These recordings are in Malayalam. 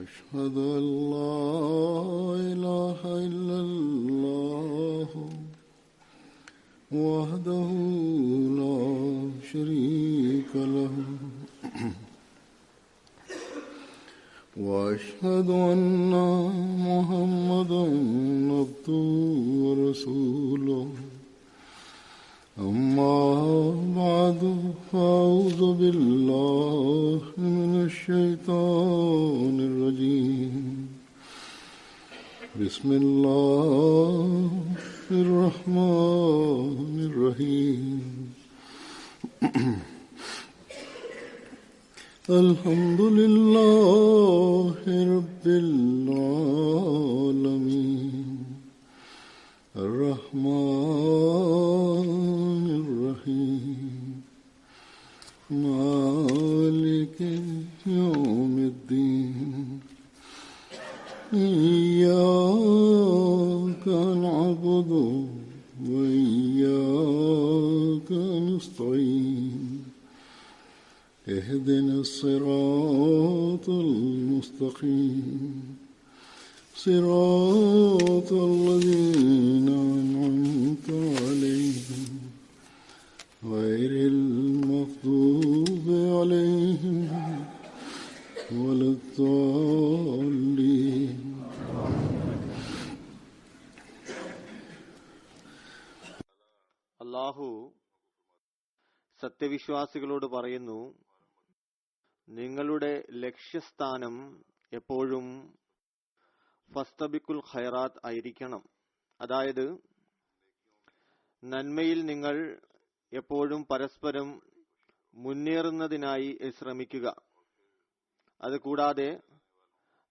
أشهد أن لا إله إلا الله وحده لا شريك له وأشهد أن محمدا عبده ورسوله أما بعد فأعوذ بالله من الشيطان الرجيم بسم الله الرحمن الرحيم الحمد لله رب العالمين الرحمن الرحيم مالك يوم الدين إياك نعبد وإياك نستعين اهدنا الصراط المستقيم صراط الذين أنعمت عليهم غير المغضوب عليهم ولا الضالين. അല്ലാഹു സത്യവിശ്വാസികളോട് പറയുന്നു, നിങ്ങളുടെ ലക്ഷ്യസ്ഥാനം എപ്പോഴും ഫസ്തബിക്കുൽ ഖൈറാത്ത് ആയിരിക്കണം. അതായത് നന്മയിൽ നിങ്ങൾ എപ്പോഴും പരസ്പരം മുന്നേറുന്നതിനായി ശ്രമിക്കുക. അതുകൂടാതെ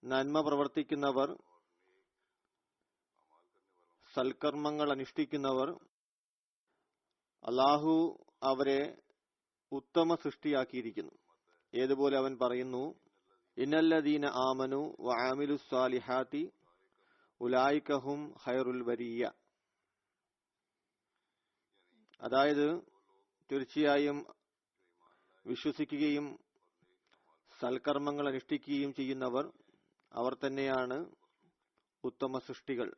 നന്മ പ്രവർത്തിക്കുന്നവർ, സൽക്കർമ്മങ്ങൾ അനുഷ്ഠിക്കുന്നവർ, അല്ലാഹു അവരെ ഉത്തമ സൃഷ്ടിയാക്കിയിരിക്കുന്നു. ഏതുപോലെ അവൻ പറയുന്നു, ഇന്നല്ലദീന ആമനു വഅമിലുസ് സാലിഹാത്തി ഉലൈക ഹും ഖൈറുൽ ബരിയ. അതായത് തീർച്ചയായും വിശ്വസിക്കുകയും സൽക്കർമ്മങ്ങൾ അനുഷ്ഠിക്കുകയും ചെയ്യുന്നവർ അവർ തന്നെയാണ് ഉത്തമ സൃഷ്ടികൾ.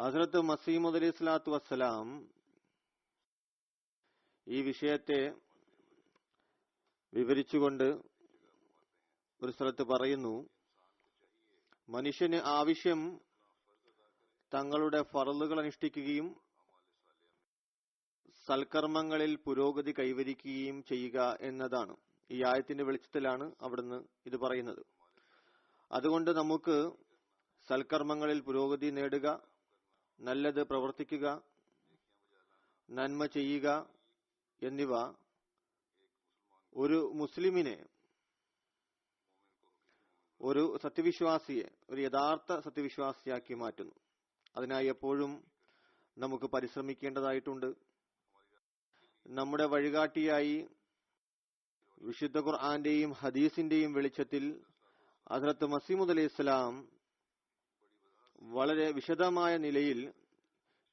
ഹസ്രത്ത് മസീഹ് മൗഊദ് അലൈഹി സ്വലാത്തു വസ്സലാം ഈ വിഷയത്തെ വിവരിച്ചുകൊണ്ട് ഒരു സ്ഥലത്ത് പറയുന്നു, മനുഷ്യന് ആവശ്യം തങ്ങളുടെ ഫർളുകൾ അനുഷ്ഠിക്കുകയും സൽക്കർമ്മങ്ങളിൽ പുരോഗതി കൈവരിക്കുകയും ചെയ്യുക എന്നതാണ്. ഈ ആയത്തിന്റെ വെളിച്ചത്തിലാണ് അവിടുന്ന് ഇത് പറയുന്നത്. അതുകൊണ്ട് നമുക്ക് സൽക്കർമ്മങ്ങളിൽ പുരോഗതി നേടുക, നല്ലത് പ്രവർത്തിക്കുക, നന്മ ചെയ്യുക എന്നിവ ഒരു മുസ്ലിമിനെ, ഒരു സത്യവിശ്വാസിയെ ഒരു യഥാർത്ഥ സത്യവിശ്വാസിയാക്കി മാറ്റുന്നു. അതിനായി എപ്പോഴും നമുക്ക് പരിശ്രമിക്കേണ്ടതായിട്ടുണ്ട്. നമ്മുടെ വഴികാട്ടിയായി വിശുദ്ധ ഖുർആന്റെയും ഹദീസിന്റെയും വെളിച്ചത്തിൽ ഹസ്രത്ത് മസീഹ് മൗഊദ് അലൈഹി സ്വലാം വളരെ വിശദമായ നിലയിൽ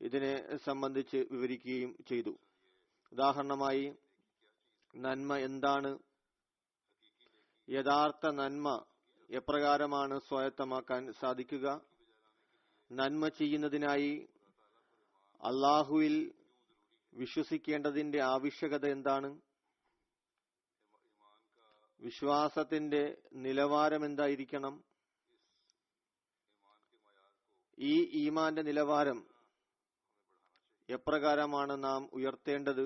ഇതിനെ സംബന്ധിച്ച് വിവരിക്കുകയും ചെയ്തു. ഉദാഹരണമായി, നന്മ എന്താണ്, യഥാർത്ഥ നന്മ എപ്രകാരമാണ് സ്വായത്തമാക്കാൻ സാധിക്കുക, നന്മ ചെയ്യുന്നതിനായി അല്ലാഹുവിൽ വിശ്വസിക്കേണ്ടതിന്റെ ആവശ്യകത എന്താണ്, വിശ്വാസത്തിന്റെ നിലവാരം എന്തായിരിക്കണം, ഈ ഈമാന്റെ നിലവാരം എപ്രകാരമാണ് നാം ഉയർത്തേണ്ടത്,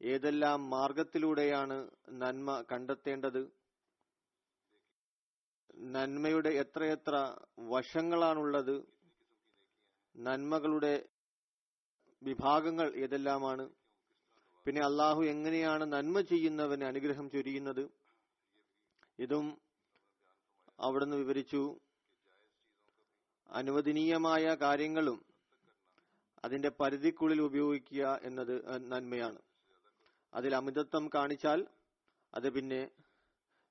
ഏതെല്ലാം മാർഗത്തിലൂടെയാണ് നന്മ കണ്ടെത്തേണ്ടത്, നന്മയുടെ എത്രയെത്ര വശങ്ങളാണുള്ളത്, നന്മകളുടെ വിഭാഗങ്ങൾ ഏതെല്ലാമാണ്, പിന്നെ അല്ലാഹു എങ്ങനെയാണ് നന്മ ചെയ്യുന്നവന് അനുഗ്രഹം ചൊരിയുന്നത്, ഇതും അവിടുന്ന് വിവരിച്ചു. അനുവദനീയമായ കാര്യങ്ങളും അതിന്റെ പരിധിക്കുള്ളിൽ ഉപയോഗിക്കുക എന്നത് നന്മയാണ്. അതിൽ അമിതത്വം കാണിച്ചാൽ അത് പിന്നെ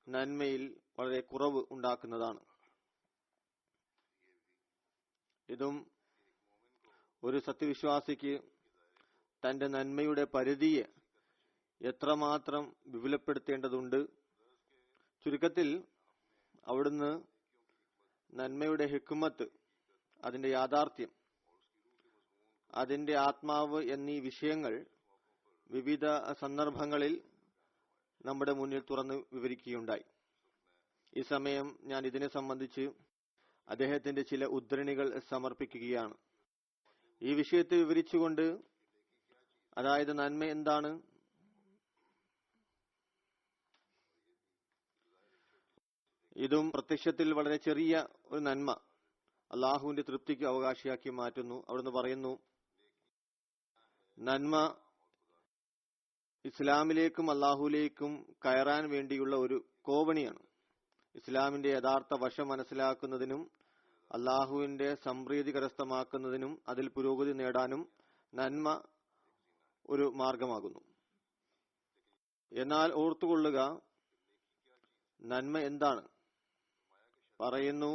നന്മയിൽ വളരെ കുറവ് ഉണ്ടാക്കുന്നതാണ്. ഇതും ഒരു സത്യവിശ്വാസിക്ക് തന്റെ നന്മയുടെ പരിധിയെ എത്രമാത്രം വിപുലപ്പെടുത്തേണ്ടതുണ്ട്. ചുരുക്കത്തിൽ അവിടുന്ന് നന്മയുടെ ഹിക്മത്ത്, അതിന്റെ യാഥാർത്ഥ്യം, അതിന്റെ ആത്മാവ് എന്നീ വിഷയങ്ങൾ വിവിധ സന്ദർഭങ്ങളിൽ നമ്മുടെ മുന്നിൽ തുറന്ന് വിവരിക്കുകയുണ്ടായി. ഈ സമയം ഞാൻ ഇതിനെ സംബന്ധിച്ച് അദ്ദേഹത്തിന്റെ ചില ഉദ്ധരണികൾ സമർപ്പിക്കുകയാണ്. ഈ വിഷയത്തെ വിവരിച്ചുകൊണ്ട്, അതായത് നന്മ എന്താണ്, ഇതും പ്രത്യക്ഷത്തിൽ വളരെ ചെറിയ ഒരു നന്മ അള്ളാഹുവിന്റെ തൃപ്തിക്ക് അവകാശിയാക്കി മാറ്റുന്നു. അവിടുന്ന് പറയുന്നു, നന്മ ഇസ്ലാമിലേക്കും അള്ളാഹുലേക്കും കയറാൻ വേണ്ടിയുള്ള ഒരു കോവണിയാണ്. ഇസ്ലാമിന്റെ യഥാർത്ഥ വശം മനസ്സിലാക്കുന്നതിനും അള്ളാഹുവിന്റെ സംപ്രീതി കരസ്ഥമാക്കുന്നതിനും അതിൽ പുരോഗതി നേടാനും നന്മ ഒരു മാർഗമാകുന്നു. എന്നാൽ ഓർത്തുകൊള്ളുക, നന്മ എന്താണ്? പറയുന്നു,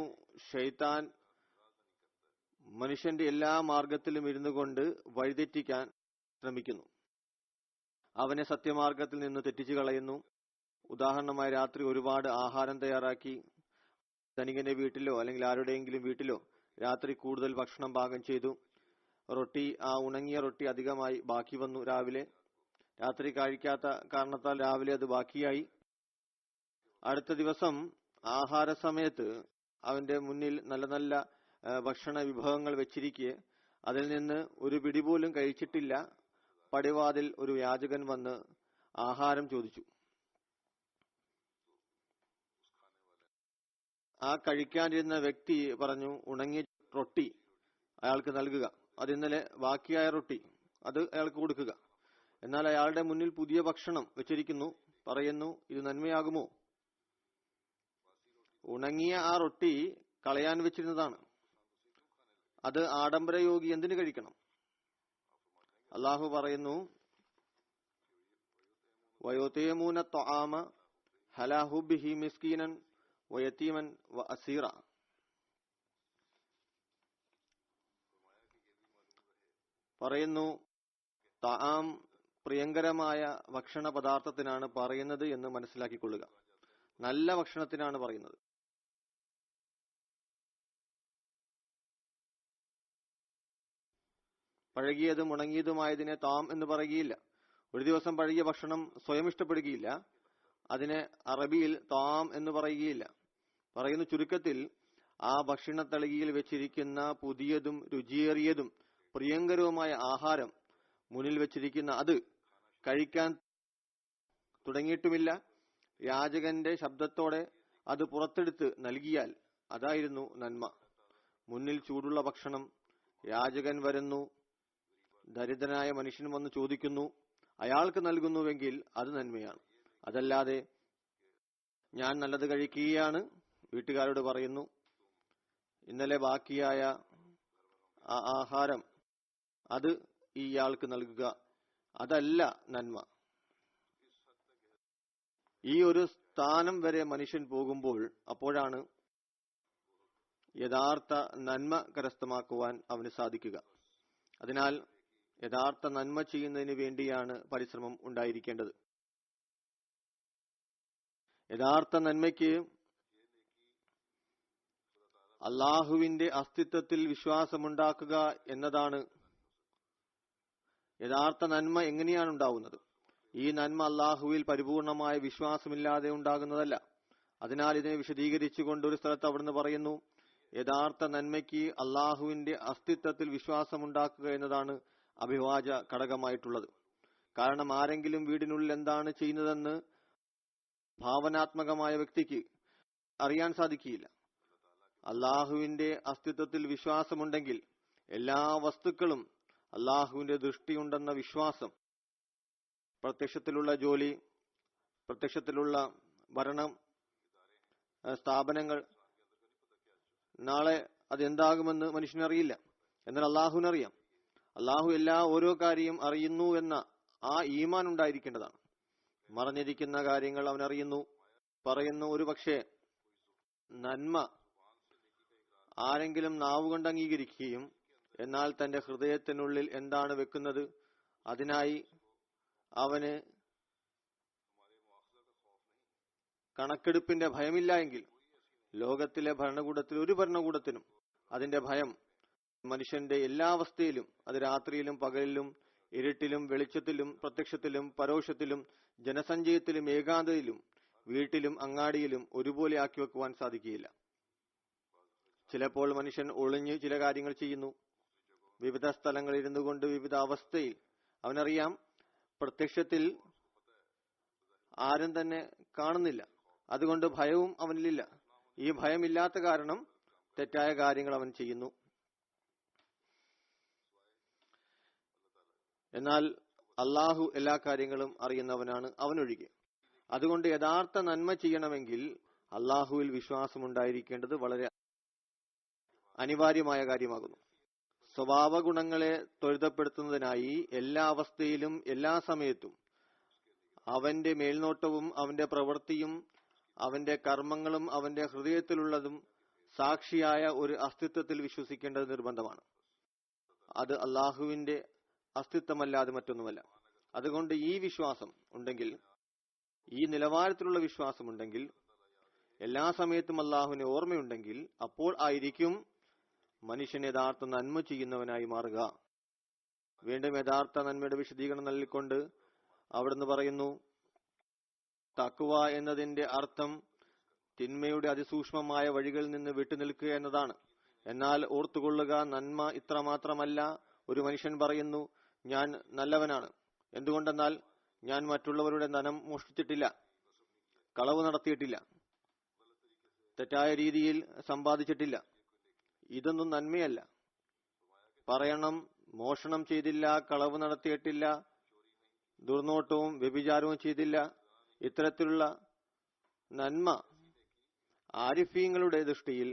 ഷൈത്താൻ മനുഷ്യന്റെ എല്ലാ മാർഗത്തിലും ഇരുന്നു കൊണ്ട് വഴിതെറ്റിക്കാൻ ശ്രമിക്കുന്നു. അവനെ സത്യമാർഗത്തിൽ നിന്ന് തെറ്റിച്ചു കളയുന്നു. ഉദാഹരണമായി, രാത്രി ഒരുപാട് ആഹാരം തയ്യാറാക്കി ധനികന്റെ വീട്ടിലോ അല്ലെങ്കിൽ ആരുടെയെങ്കിലും വീട്ടിലോ രാത്രി കൂടുതൽ ഭക്ഷണം പാകം ചെയ്തു. റൊട്ടി, ആ ഉണങ്ങിയ റൊട്ടി അധികമായി ബാക്കി വന്നു. രാത്രി കഴിക്കാത്ത കാരണത്താൽ രാവിലെ അത് ബാക്കിയായി. അടുത്ത ദിവസം ആഹാര സമയത്ത് അവന്റെ മുന്നിൽ നല്ല നല്ല ഭക്ഷണ വിഭവങ്ങൾ വെച്ചിരിക്കെ അതിൽ നിന്ന് ഒരു പിടി പോലും കഴിച്ചിട്ടില്ല. പടിവാതിൽ ഒരു യാചകൻ വന്ന് ആഹാരം ചോദിച്ചു. ആ കഴിക്കാനിരുന്ന വ്യക്തി പറഞ്ഞു, ഉണങ്ങിയ റൊട്ടി അയാൾക്ക് നൽകുക, അത് ഇന്നലെ ബാക്കിയായ റൊട്ടി അത് അയാൾക്ക് കൊടുക്കുക. എന്നാൽ അയാളുടെ മുന്നിൽ പുതിയ ഭക്ഷണം വെച്ചിരിക്കുന്നു. പറയുന്നു, ഇത് നന്മയാകുമോ? ഉണങ്ങിയ ആ റൊട്ടി കളയാൻ വെച്ചിരുന്നതാണ്. അത് ആഡംബരയോഗി എന്തിനു കഴിക്കണം? അള്ളാഹു പറയുന്നു, വയോതേമൂന ത്വആമ ഹലാ ഹുബ്ബിഹി മിസ്കീനൻ വയതീമൻ വഅസീറ. പറയുന്നു, തആം പ്രിയങ്കരമായ ഭക്ഷണ പദാർത്ഥത്തിനാണ് പറയുന്നത് എന്ന് മനസ്സിലാക്കിക്കൊള്ളുക. നല്ല ഭക്ഷണത്തിനാണ് പറയുന്നത്. പഴകിയതും ഉണങ്ങിയതുമായതിനെ താം എന്ന് പറയുകയില്ല. ഒരു ദിവസം പഴകിയ ഭക്ഷണം സ്വയം ഇഷ്ടപ്പെടുകയില്ല. അതിനെ അറബിയിൽ താം എന്ന് പറയുകയില്ല. പറയുന്നു, ചുരുക്കത്തിൽ ആ ഭക്ഷണത്തളികയിൽ വെച്ചിരിക്കുന്ന പുതിയതും രുചിയേറിയതും പ്രിയങ്കരവുമായ ആഹാരം മുന്നിൽ വെച്ചിരിക്കുന്ന അത് കഴിക്കാൻ തുടങ്ങിയിട്ടുമില്ല. യാചകന്റെ ശബ്ദത്തോടെ അത് പുറത്തെടുത്ത് നൽകിയാൽ അതായിരുന്നു നന്മ. മുന്നിൽ ചൂടുള്ള ഭക്ഷണം, യാചകൻ വരുന്നു, ദരിദ്രനായ മനുഷ്യൻ വന്ന് ചോദിക്കുന്നു, അയാൾക്ക് നൽകുന്നുവെങ്കിൽ അത് നന്മയാണ്. അതല്ലാതെ ഞാൻ നല്ലത് കഴിക്കുകയാണ്, വീട്ടുകാരോട് പറയുന്നു, ഇന്നലെ ബാക്കിയായ ആ ആഹാരം അത് ഇയാൾക്ക് നൽകുക, അതല്ല നന്മ. ഈ ഒരു സ്ഥാനം വരെ മനുഷ്യൻ പോകുമ്പോൾ അപ്പോഴാണ് യഥാർത്ഥ നന്മ കരസ്ഥമാക്കുവാൻ അവന് സാധിക്കുക. അതിനാൽ യഥാർത്ഥ നന്മ ചെയ്യുന്നതിന് വേണ്ടിയാണ് പരിശ്രമം ഉണ്ടായിരിക്കേണ്ടത്. യഥാർത്ഥ നന്മയ്ക്ക് അള്ളാഹുവിന്റെ അസ്തിത്വത്തിൽ വിശ്വാസമുണ്ടാക്കുക എന്നതാണ്. യഥാർത്ഥ നന്മ എങ്ങനെയാണ് ഉണ്ടാവുന്നത്? ഈ നന്മ അള്ളാഹുവിൽ പരിപൂർണമായ വിശ്വാസമില്ലാതെ ഉണ്ടാകുന്നതല്ല. അതിനാൽ ഇതിനെ വിശദീകരിച്ചുകൊണ്ട് ഒരു സ്ഥലത്ത് അവിടുന്ന് പറയുന്നു, യഥാർത്ഥ നന്മയ്ക്ക് അള്ളാഹുവിന്റെ അസ്തിത്വത്തിൽ വിശ്വാസമുണ്ടാക്കുക എന്നതാണ് അഭിവാച ഘടകമായിട്ടുള്ളത്. കാരണം ആരെങ്കിലും വീടിനുള്ളിൽ എന്താണ് ചെയ്യുന്നതെന്ന് ഭാവനാത്മകമായ വ്യക്തിക്ക് അറിയാൻ സാധിക്കില്ല. അള്ളാഹുവിന്റെ അസ്തിത്വത്തിൽ വിശ്വാസമുണ്ടെങ്കിൽ എല്ലാ വസ്തുക്കളും അള്ളാഹുവിന്റെ ദൃഷ്ടിയുണ്ടെന്ന വിശ്വാസം, പ്രത്യക്ഷത്തിലുള്ള ജോലി, പ്രത്യക്ഷത്തിലുള്ള ഭരണം, സ്ഥാപനങ്ങൾ, നാളെ അതെന്താകുമെന്ന് മനുഷ്യനറിയില്ല. എന്നാൽ അള്ളാഹുവിനറിയാം. അള്ളാഹു ഓരോ കാര്യം അറിയുന്നു എന്ന ആ ഈമാൻ ഉണ്ടായിരിക്കേണ്ടതാണ്. മറഞ്ഞിരിക്കുന്ന കാര്യങ്ങൾ അവൻ അറിയുന്നു. പറയുന്നു, ഒരു പക്ഷേ നന്മ ആരെങ്കിലും നാവുകൊണ്ട് അംഗീകരിക്കുകയും എന്നാൽ തന്റെ ഹൃദയത്തിനുള്ളിൽ എന്താണ് വെക്കുന്നത് അതിനായി അവന് കണക്കെടുപ്പിന്റെ ഭയമില്ല എങ്കിൽ ലോകത്തിലെ ഒരു ഭരണകൂടത്തിനും അതിന്റെ ഭയം മനുഷ്യന്റെ എല്ലാ അവസ്ഥയിലും, അത് രാത്രിയിലും പകലിലും, ഇരുട്ടിലും വെളിച്ചത്തിലും, പ്രത്യക്ഷത്തിലും പരോക്ഷത്തിലും, ജനസഞ്ചയത്തിലും ഏകാന്തതയിലും, വീട്ടിലും അങ്ങാടിയിലും ഒരുപോലെ ആക്കി വെക്കുവാൻ സാധിക്കുകയില്ല. ചിലപ്പോൾ മനുഷ്യൻ ഒളിഞ്ഞ് ചില കാര്യങ്ങൾ ചെയ്യുന്നു. വിവിധ സ്ഥലങ്ങളിൽ ഇരുന്നു കൊണ്ട് വിവിധ അവസ്ഥയിൽ അവനറിയാം പ്രത്യക്ഷത്തിൽ ആരും തന്നെ കാണുന്നില്ല. അതുകൊണ്ട് ഭയവും അവനിലില്ല. ഈ ഭയമില്ലാത്ത കാരണം തെറ്റായ കാര്യങ്ങൾ അവൻ ചെയ്യുന്നു. എന്നാൽ അള്ളാഹു എല്ലാ കാര്യങ്ങളും അറിയുന്നവനാണ്, അവനൊഴികെ. അതുകൊണ്ട് യഥാർത്ഥ നന്മ ചെയ്യണമെങ്കിൽ അള്ളാഹുവിൽ വിശ്വാസമുണ്ടായിരിക്കേണ്ടത് വളരെ അനിവാര്യമായ കാര്യമാകുന്നു. സ്വഭാവ ഗുണങ്ങളെ ത്വരിതപ്പെടുത്തുന്നതിനായി എല്ലാ അവസ്ഥയിലും എല്ലാ സമയത്തും അവന്റെ മേൽനോട്ടവും അവന്റെ പ്രവൃത്തിയും അവന്റെ കർമ്മങ്ങളും അവന്റെ ഹൃദയത്തിലുള്ളതും സാക്ഷിയായ ഒരു അസ്തിത്വത്തിൽ വിശ്വസിക്കേണ്ടത് നിർബന്ധമാണ്. അത് അള്ളാഹുവിന്റെ അസ്തിത്വമല്ലാതെ മറ്റൊന്നുമല്ല. അതുകൊണ്ട് ഈ വിശ്വാസം ഉണ്ടെങ്കിൽ, ഈ നിലവാരത്തിലുള്ള വിശ്വാസമുണ്ടെങ്കിൽ, എല്ലാ സമയത്തും അള്ളാഹുവിനെ ഓർമ്മയുണ്ടെങ്കിൽ, അപ്പോൾ ആയിരിക്കും മനുഷ്യൻ യഥാർത്ഥ നന്മ ചെയ്യുന്നവനായി മാറുക. വീണ്ടും യഥാർത്ഥ നന്മയുടെ വിശദീകരണം നൽകിക്കൊണ്ട് അവിടുന്ന് പറയുന്നു, തഖ്വ എന്നതിന്റെ അർത്ഥം തിന്മയുടെ അതിസൂക്ഷ്മമായ വഴികളിൽ നിന്ന് വിട്ടുനിൽക്കുക എന്നതാണ്. എന്നാൽ ഓർത്തുകൊള്ളുക, നന്മ ഇത്രമാത്രമല്ല. ഒരു മനുഷ്യൻ പറയുന്നു, ഞാൻ നല്ലവനാണ്. എന്തുകൊണ്ടെന്നാൽ ഞാൻ മറ്റുള്ളവരുടെ ധനം മോഷ്ടിച്ചിട്ടില്ല, കളവ് നടത്തിയിട്ടില്ല, തെറ്റായ രീതിയിൽ സമ്പാദിച്ചിട്ടില്ല. ഇതൊന്നും നന്മയല്ല. പറയണം, മോഷണം ചെയ്തില്ല, കളവ് നടത്തിയിട്ടില്ല, ദുർനോട്ടവും വ്യഭിചാരവും ചെയ്തില്ല. ഇത്തരത്തിലുള്ള നന്മ ആരിഫീങ്ങളുടെ ദൃഷ്ടിയിൽ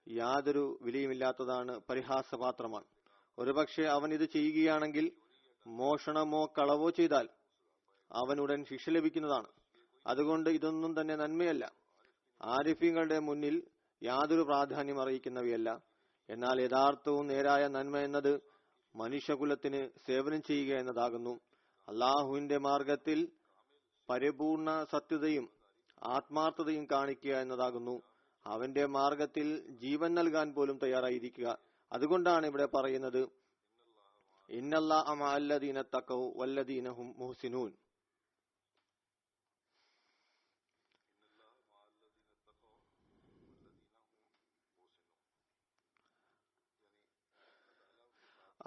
യാതൊരു വിലയുമില്ലാത്തതാണ്, പരിഹാസപാത്രമാണ്. ഒരുപക്ഷെ അവൻ ഇത് ചെയ്യുകയാണെങ്കിൽ, മോഷണമോ കളവോ ചെയ്താൽ അവനുടൻ ശിക്ഷ ലഭിക്കുന്നതാണ്. അതുകൊണ്ട് ഇതൊന്നും തന്നെ നന്മയല്ല, ആരിഫീങ്ങളുടെ മുന്നിൽ യാതൊരു പ്രാധാന്യം അറിയിക്കുന്നവയല്ല. എന്നാൽ യഥാർത്ഥവും നേരായ നന്മ എന്നത് മനുഷ്യകുലത്തിന് സേവനം ചെയ്യുക എന്നതാകുന്നു. അള്ളാഹുവിന്റെ മാർഗത്തിൽ പരിപൂർണ സത്യതയും ആത്മാർത്ഥതയും കാണിക്കുക എന്നതാകുന്നു. അവന്റെ മാർഗത്തിൽ ജീവൻ നൽകാൻ പോലും തയ്യാറായിരിക്കുക. അതുകൊണ്ടാണ് ഇവിടെ പറയുന്നത്, ഇന്നല്ലാഹ മഅല്ലദീന തഖൗ വല്ലദീന ഹും മുഹ്സിനൂൻ.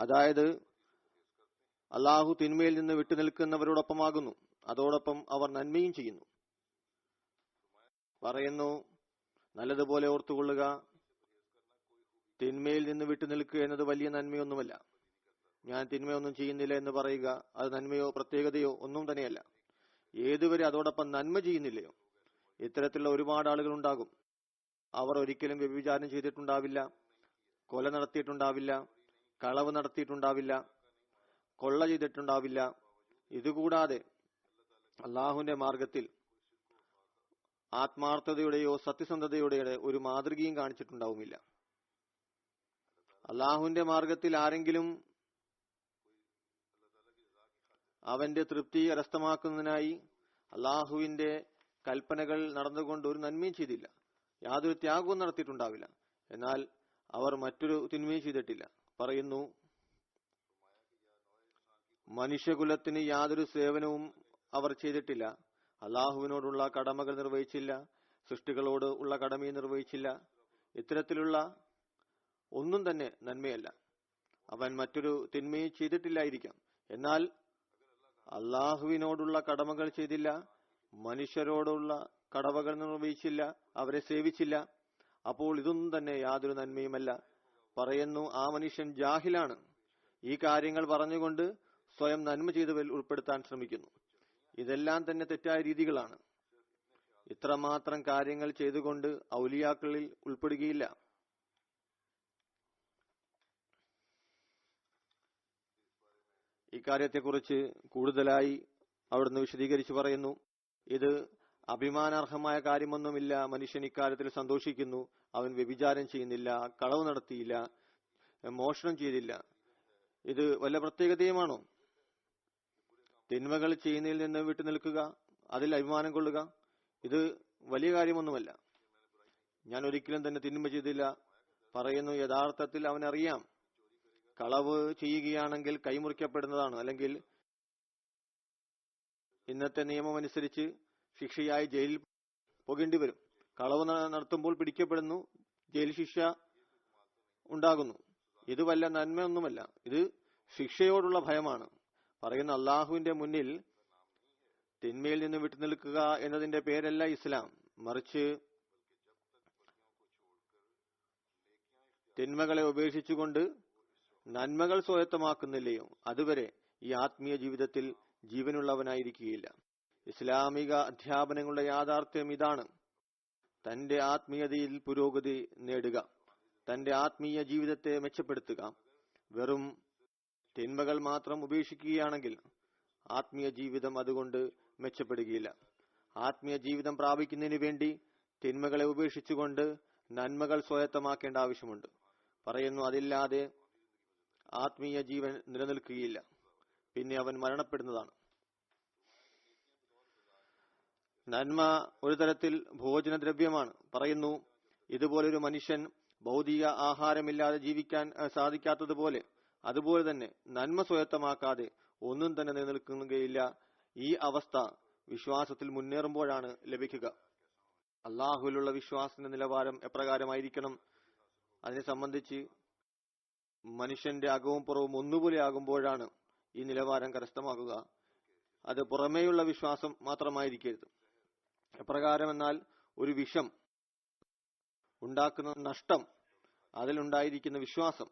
അതായത് അള്ളാഹു തിന്മയിൽ നിന്ന് വിട്ടുനിൽക്കുന്നവരോടൊപ്പമാകുന്നു, അതോടൊപ്പം അവർ നന്മയും ചെയ്യുന്നു. പറയുന്നു, നല്ലതുപോലെ ഓർത്തുകൊള്ളുക, തിന്മയിൽ നിന്ന് വിട്ടുനിൽക്കുക എന്നത് വലിയ നന്മയൊന്നുമല്ല. ഞാൻ തിന്മയൊന്നും ചെയ്യുന്നില്ല എന്ന് പറയുക അത് നന്മയോ പ്രത്യേകതയോ ഒന്നും തന്നെയല്ല. ഏതുവരെ അതോടൊപ്പം നന്മ ചെയ്യുന്നില്ലയോ, ഇത്തരത്തിലുള്ള ഒരുപാട് ആളുകൾ ഉണ്ടാകും. അവർ ഒരിക്കലും വ്യഭിചാരം ചെയ്തിട്ടുണ്ടാവില്ല, കൊല നടത്തിയിട്ടുണ്ടാവില്ല, കളവ് നടത്തിയിട്ടുണ്ടാവില്ല, കൊള്ള ചെയ്തിട്ടുണ്ടാവില്ല. ഇതുകൂടാതെ അള്ളാഹുവിന്റെ മാർഗത്തിൽ ആത്മാർത്ഥതയുടെയോ സത്യസന്ധതയുടെയോ ഒരു മാതൃകയും കാണിച്ചിട്ടുണ്ടാവുമില്ല. അള്ളാഹുവിന്റെ മാർഗത്തിൽ ആരെങ്കിലും അവന്റെ തൃപ്തി കരസ്ഥമാക്കുന്നതിനായി അള്ളാഹുവിന്റെ കൽപ്പനകൾ നടന്നുകൊണ്ട് ഒരു നന്മയും ചെയ്തില്ല, യാതൊരു ത്യാഗവും നടത്തിയിട്ടുണ്ടാവില്ല. എന്നാൽ അവർ മറ്റൊരു തിന്മയും ചെയ്തിട്ടില്ല. പറയുന്നു, മനുഷ്യകുലത്തിന് യാതൊരു സേവനവും അവർ ചെയ്തിട്ടില്ല, അള്ളാഹുവിനോടുള്ള കടമകൾ നിർവഹിച്ചില്ല, സൃഷ്ടികളോട് ഉള്ള കടമയും നിർവഹിച്ചില്ല. ഇത്തരത്തിലുള്ള ഒന്നും തന്നെ നന്മയല്ല. അവൻ മറ്റൊരു തിന്മയും ചെയ്തിട്ടില്ലായിരിക്കാം, എന്നാൽ അള്ളാഹുവിനോടുള്ള കടമകൾ ചെയ്തില്ല, മനുഷ്യരോടുള്ള കടമകൾ നിർവഹിച്ചില്ല, അവരെ സേവിച്ചില്ല. അപ്പോൾ ഇതൊന്നും തന്നെ യാതൊരു നന്മയുമല്ല. പറയുന്നു, ആ മനുഷ്യൻ ജാഹിലാണ്. ഈ കാര്യങ്ങൾ പറഞ്ഞുകൊണ്ട് സ്വയം നന്മ ചെയ്തവരിൽ ഉൾപ്പെടുത്താൻ ശ്രമിക്കുന്നു. ഇതെല്ലാം തന്നെ തെറ്റായ രീതികളാണ്. ഇത്രമാത്രം കാര്യങ്ങൾ ചെയ്തുകൊണ്ട് ഔലിയാക്കളിൽ ഉൾപ്പെടുകയില്ല. ഇക്കാര്യത്തെക്കുറിച്ച് കൂടുതലായി അവിടുന്ന് വിശദീകരിച്ചു പറയുന്നു, ഇത് അഭിമാനാർഹമായ കാര്യമൊന്നുമില്ല. മനുഷ്യൻ ഇക്കാര്യത്തിൽ സന്തോഷിക്കുന്നു. അവൻ വ്യഭിചാരം ചെയ്യുന്നില്ല, കളവ് നടത്തിയില്ല, മോഷണം ചെയ്തില്ല. ഇത് വല്ല പ്രത്യേകതയുമാണോ? തിന്മകൾ ചെയ്യുന്നതിൽ നിന്ന് വിട്ടുനിൽക്കുക, അതിൽ അഭിമാനം കൊള്ളുക, ഇത് വലിയ കാര്യമൊന്നുമല്ല. ഞാൻ ഒരിക്കലും തന്നെ തിന്മ ചെയ്തില്ല. പറയുന്നു, യഥാർത്ഥത്തിൽ അവനറിയാം കളവ് ചെയ്യുകയാണെങ്കിൽ കൈമുറിക്കപ്പെടുന്നതാണ്, അല്ലെങ്കിൽ ഇന്നത്തെ നിയമം അനുസരിച്ച് ശിക്ഷയായി ജയിലിൽ പോകേണ്ടി വരും. കളവ് നടത്തുമ്പോൾ പിടിക്കപ്പെടുന്നു, ജയിൽ ശിക്ഷ ഉണ്ടാകുന്നു. ഇത് വല്ല നന്മയൊന്നുമല്ല, ഇത് ശിക്ഷയോടുള്ള ഭയമാണ്. പറയുന്ന അള്ളാഹുവിന്റെ മുന്നിൽ തിന്മയിൽ നിന്ന് വിട്ടുനിൽക്കുക എന്നതിന്റെ പേരല്ല ഇസ്ലാം, മറിച്ച് തിന്മകളെ ഉപേക്ഷിച്ചുകൊണ്ട് നന്മകൾ സ്വായത്തമാക്കുന്നില്ലയോ അതുവരെ ഈ ആത്മീയ ജീവിതത്തിൽ ജീവനുള്ളവനായിരിക്കുകയില്ല. ഇസ്ലാമിക അധ്യാപനങ്ങളുടെ യാഥാർത്ഥ്യം ഇതാണ്: തന്റെ ആത്മീയതയിൽ പുരോഗതി നേടുക, തന്റെ ആത്മീയ ജീവിതത്തെ മെച്ചപ്പെടുത്തുക. വെറും തിന്മകൾ മാത്രം ഉപേക്ഷിക്കുകയാണെങ്കിൽ ആത്മീയ ജീവിതം അതുകൊണ്ട് മെച്ചപ്പെടുകയില്ല. ആത്മീയ ജീവിതം പ്രാപിക്കുന്നതിന് വേണ്ടി തിന്മകളെ ഉപേക്ഷിച്ചുകൊണ്ട് നന്മകൾ സ്വായത്തമാക്കേണ്ട ആവശ്യമുണ്ട്. പറയുന്നു, അതില്ലാതെ ആത്മീയ ജീവൻ നിലനിൽക്കുകയില്ല, പിന്നെ അവൻ മരണപ്പെടുന്നതാണ്. നന്മ ഒരു തരത്തിൽ ഭോജനദ്രവ്യമാണ്. പറയുന്നു, ഇതുപോലൊരു മനുഷ്യൻ ഭൗതിക ആഹാരമില്ലാതെ ജീവിക്കാൻ സാധിക്കാത്തതുപോലെ, അതുപോലെ തന്നെ നന്മ സ്വായത്തമാക്കാതെ ഒന്നും തന്നെ നിലനിൽക്കുകയില്ല. ഈ അവസ്ഥ വിശ്വാസത്തിൽ മുന്നേറുമ്പോഴാണ് ലഭിക്കുക. അള്ളാഹുവിലുള്ള വിശ്വാസത്തിന്റെ നിലവാരം എപ്രകാരമായിരിക്കണം? അതിനെ സംബന്ധിച്ച് മനുഷ്യന്റെ അകവും പുറവും ഒന്നുപോലെ ആകുമ്പോഴാണ് ഈ നിലവാരം കരസ്ഥമാക്കുക. അത് പുറമേയുള്ള വിശ്വാസം മാത്രമായിരിക്കരുത്. എപ്രകാരമെന്നാൽ, ഒരു വിഷം ഉണ്ടാക്കുന്ന നഷ്ടം അതിലുണ്ടായിരിക്കുന്ന വിശ്വാസം,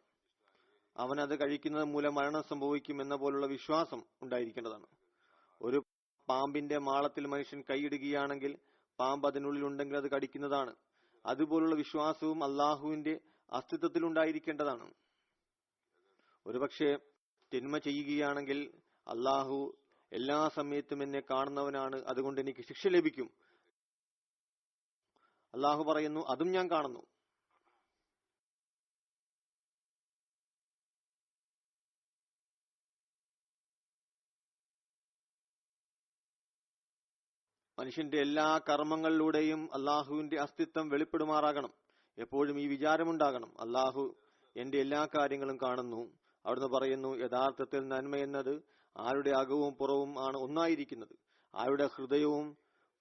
അവനത് കഴിക്കുന്നത് മൂലം മരണം സംഭവിക്കും എന്ന പോലുള്ള വിശ്വാസം ഉണ്ടായിരിക്കേണ്ടതാണ്. ഒരു പാമ്പിന്റെ മാളത്തിൽ മനുഷ്യൻ കൈയിടുകയാണെങ്കിൽ പാമ്പ് അതിനുള്ളിൽ ഉണ്ടെങ്കിൽ അത് കടിക്കുന്നതാണ്. അതുപോലുള്ള വിശ്വാസവും അള്ളാഹുവിന്റെ അസ്തിത്വത്തിൽ ഉണ്ടായിരിക്കേണ്ടതാണ്. ഒരുപക്ഷെ തിന്മ ചെയ്യുകയാണെങ്കിൽ അള്ളാഹു എല്ലാ സമയത്തും എന്നെ കാണുന്നവനാണ്, അതുകൊണ്ട് എനിക്ക് ശിക്ഷ ലഭിക്കും. അള്ളാഹു പറയുന്നു, അതും ഞാൻ കാണുന്നു. മനുഷ്യന്റെ എല്ലാ കർമ്മങ്ങളിലൂടെയും അള്ളാഹുവിന്റെ അസ്തിത്വം വെളിപ്പെടുമാറാകണം. എപ്പോഴും ഈ വിചാരമുണ്ടാകണം: അള്ളാഹു എന്റെ എല്ലാ കാര്യങ്ങളും കാണുന്നു. അവിടുന്ന് പറയുന്നു, യഥാർത്ഥത്തിൽ നന്മ എന്നത് ആരുടെ അകവും പുറവും ആണ് ഒന്നായിരിക്കുന്നത്, ആരുടെ ഹൃദയവും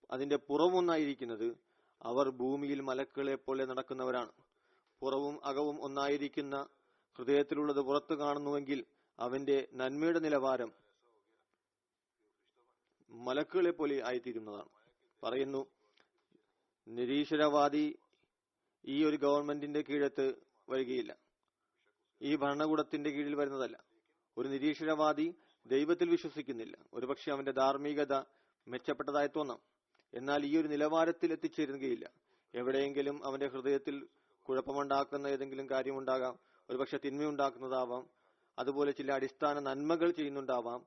അതിന്റെ പുറവും ഒന്നായിരിക്കുന്നത്. അവർ ഭൂമിയിൽ മലക്കുകളെ പോലെ നടക്കുന്നവരാണ്. പുറവും അകവും ഒന്നായിരിക്കുന്ന ഹൃദയത്തിലുള്ളത് പുറത്തു കാണുന്നുവെങ്കിൽ അവന്റെ നന്മയുടെ നിലവാരം മലക്കുകളെ പോലെ ആയിത്തീരുന്നതാണ്. പറയുന്നു, നിരീശ്വരവാദി ഈ ഒരു ഗവൺമെന്റിന്റെ കീഴത്ത് വരികയില്ല, ഈ ഭരണകൂടത്തിന്റെ കീഴിൽ വരുന്നതല്ല. ഒരു നിരീശ്വരവാദി ദൈവത്തിൽ വിശ്വസിക്കുന്നില്ല. ഒരുപക്ഷെ അവന്റെ ധാർമ്മികത മെച്ചപ്പെട്ടതായി തോന്നാം, എന്നാൽ ഈ ഒരു നിലവാരത്തിൽ എത്തിച്ചേരുകയില്ല. എവിടെയെങ്കിലും അവന്റെ ഹൃദയത്തിൽ കുഴപ്പമുണ്ടാക്കുന്ന ഏതെങ്കിലും കാര്യമുണ്ടാകാം, ഒരുപക്ഷെ തിന്മയുണ്ടാക്കുന്നതാവാം, അതുപോലെ ചില അടിസ്ഥാന നന്മകൾ ചെയ്യുന്നുണ്ടാവാം,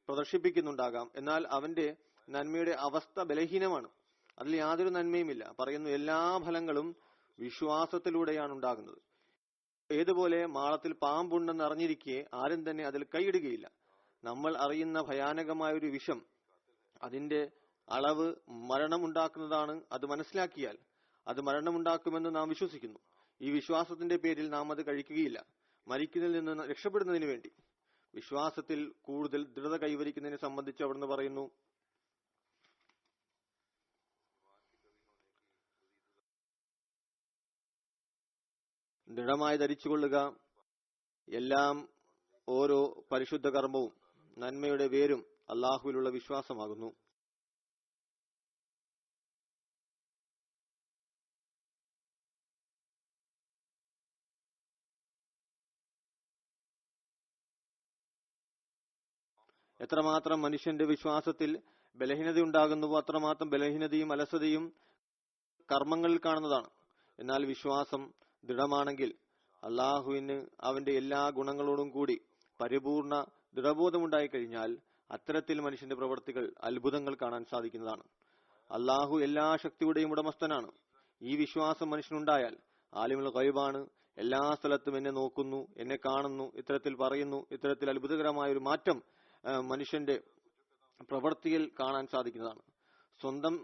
പ്രദർശിപ്പിക്കുന്നുണ്ടാകാം. എന്നാൽ അവന്റെ നന്മയുടെ അവസ്ഥ ബലഹീനമാണ്, അതിൽ യാതൊരു നന്മയുമില്ല. പറയുന്നു, എല്ലാ ഫലങ്ങളും വിശ്വാസത്തിലൂടെയാണ് ഉണ്ടാകുന്നത്. ഏതുപോലെ മാളത്തിൽ പാമ്പുണ്ടെന്ന് അറിഞ്ഞിരിക്കെ ആരും തന്നെ അതിൽ കൈയിടുകയില്ല. നമ്മൾ അറിയുന്ന ഭയാനകമായ ഒരു വിഷം, അതിന്റെ അളവ് മരണമുണ്ടാക്കുന്നതാണ്. അത് മനസ്സിലാക്കിയാൽ അത് മരണമുണ്ടാക്കുമെന്ന് നാം വിശ്വസിക്കുന്നു. ഈ വിശ്വാസത്തിന്റെ പേരിൽ നാം അത് കഴിക്കുകയില്ല. മരിക്കുന്നതിൽ നിന്ന് രക്ഷപ്പെടുന്നതിന് വേണ്ടി വിശ്വാസത്തിൽ കൂടുതൽ ദൃഢത കൈവരിക്കുന്നതിനെ സംബന്ധിച്ച് അവിടുന്ന് പറയുന്നു, ദൃഢമായി ധരിച്ചുകൊള്ളുക. എല്ലാം ഓരോ പരിശുദ്ധ കർമ്മവും നന്മയുടെ വേരും അള്ളാഹുവിലുള്ള വിശ്വാസമാകുന്നു. എത്രമാത്രം മനുഷ്യന്റെ വിശ്വാസത്തിൽ ബലഹീനതയുണ്ടാകുന്നുവോ അത്രമാത്രം ബലഹീനതയും അലസതയും കർമ്മങ്ങളിൽ കാണുന്നതാണ്. എന്നാൽ വിശ്വാസം ദൃഢമാണെങ്കിൽ അള്ളാഹുവിന് അവന്റെ എല്ലാ ഗുണങ്ങളോടും കൂടി പരിപൂർണ ദൃഢബോധമുണ്ടായി കഴിഞ്ഞാൽ അത്തരത്തിൽ മനുഷ്യന്റെ പ്രവൃത്തികൾ അത്ഭുതങ്ങൾ കാണാൻ സാധിക്കുന്നതാണ്. അള്ളാഹു എല്ലാ ശക്തിയുടെയും ഉടമസ്ഥനാണ്. ഈ വിശ്വാസം മനുഷ്യനുണ്ടായാൽ ആലിമുൽ ഗൈബാണ്, എല്ലാ സ്ഥലത്തും എന്നെ നോക്കുന്നു, എന്നെ കാണുന്നു, ഇത്തരത്തിൽ പറയുന്നു. ഇത്തരത്തിൽ അത്ഭുതകരമായ ഒരു മാറ്റം മനുഷ്യന്റെ പ്രവൃത്തിയിൽ കാണാൻ സാധിക്കുന്നതാണ്. സ്വന്തം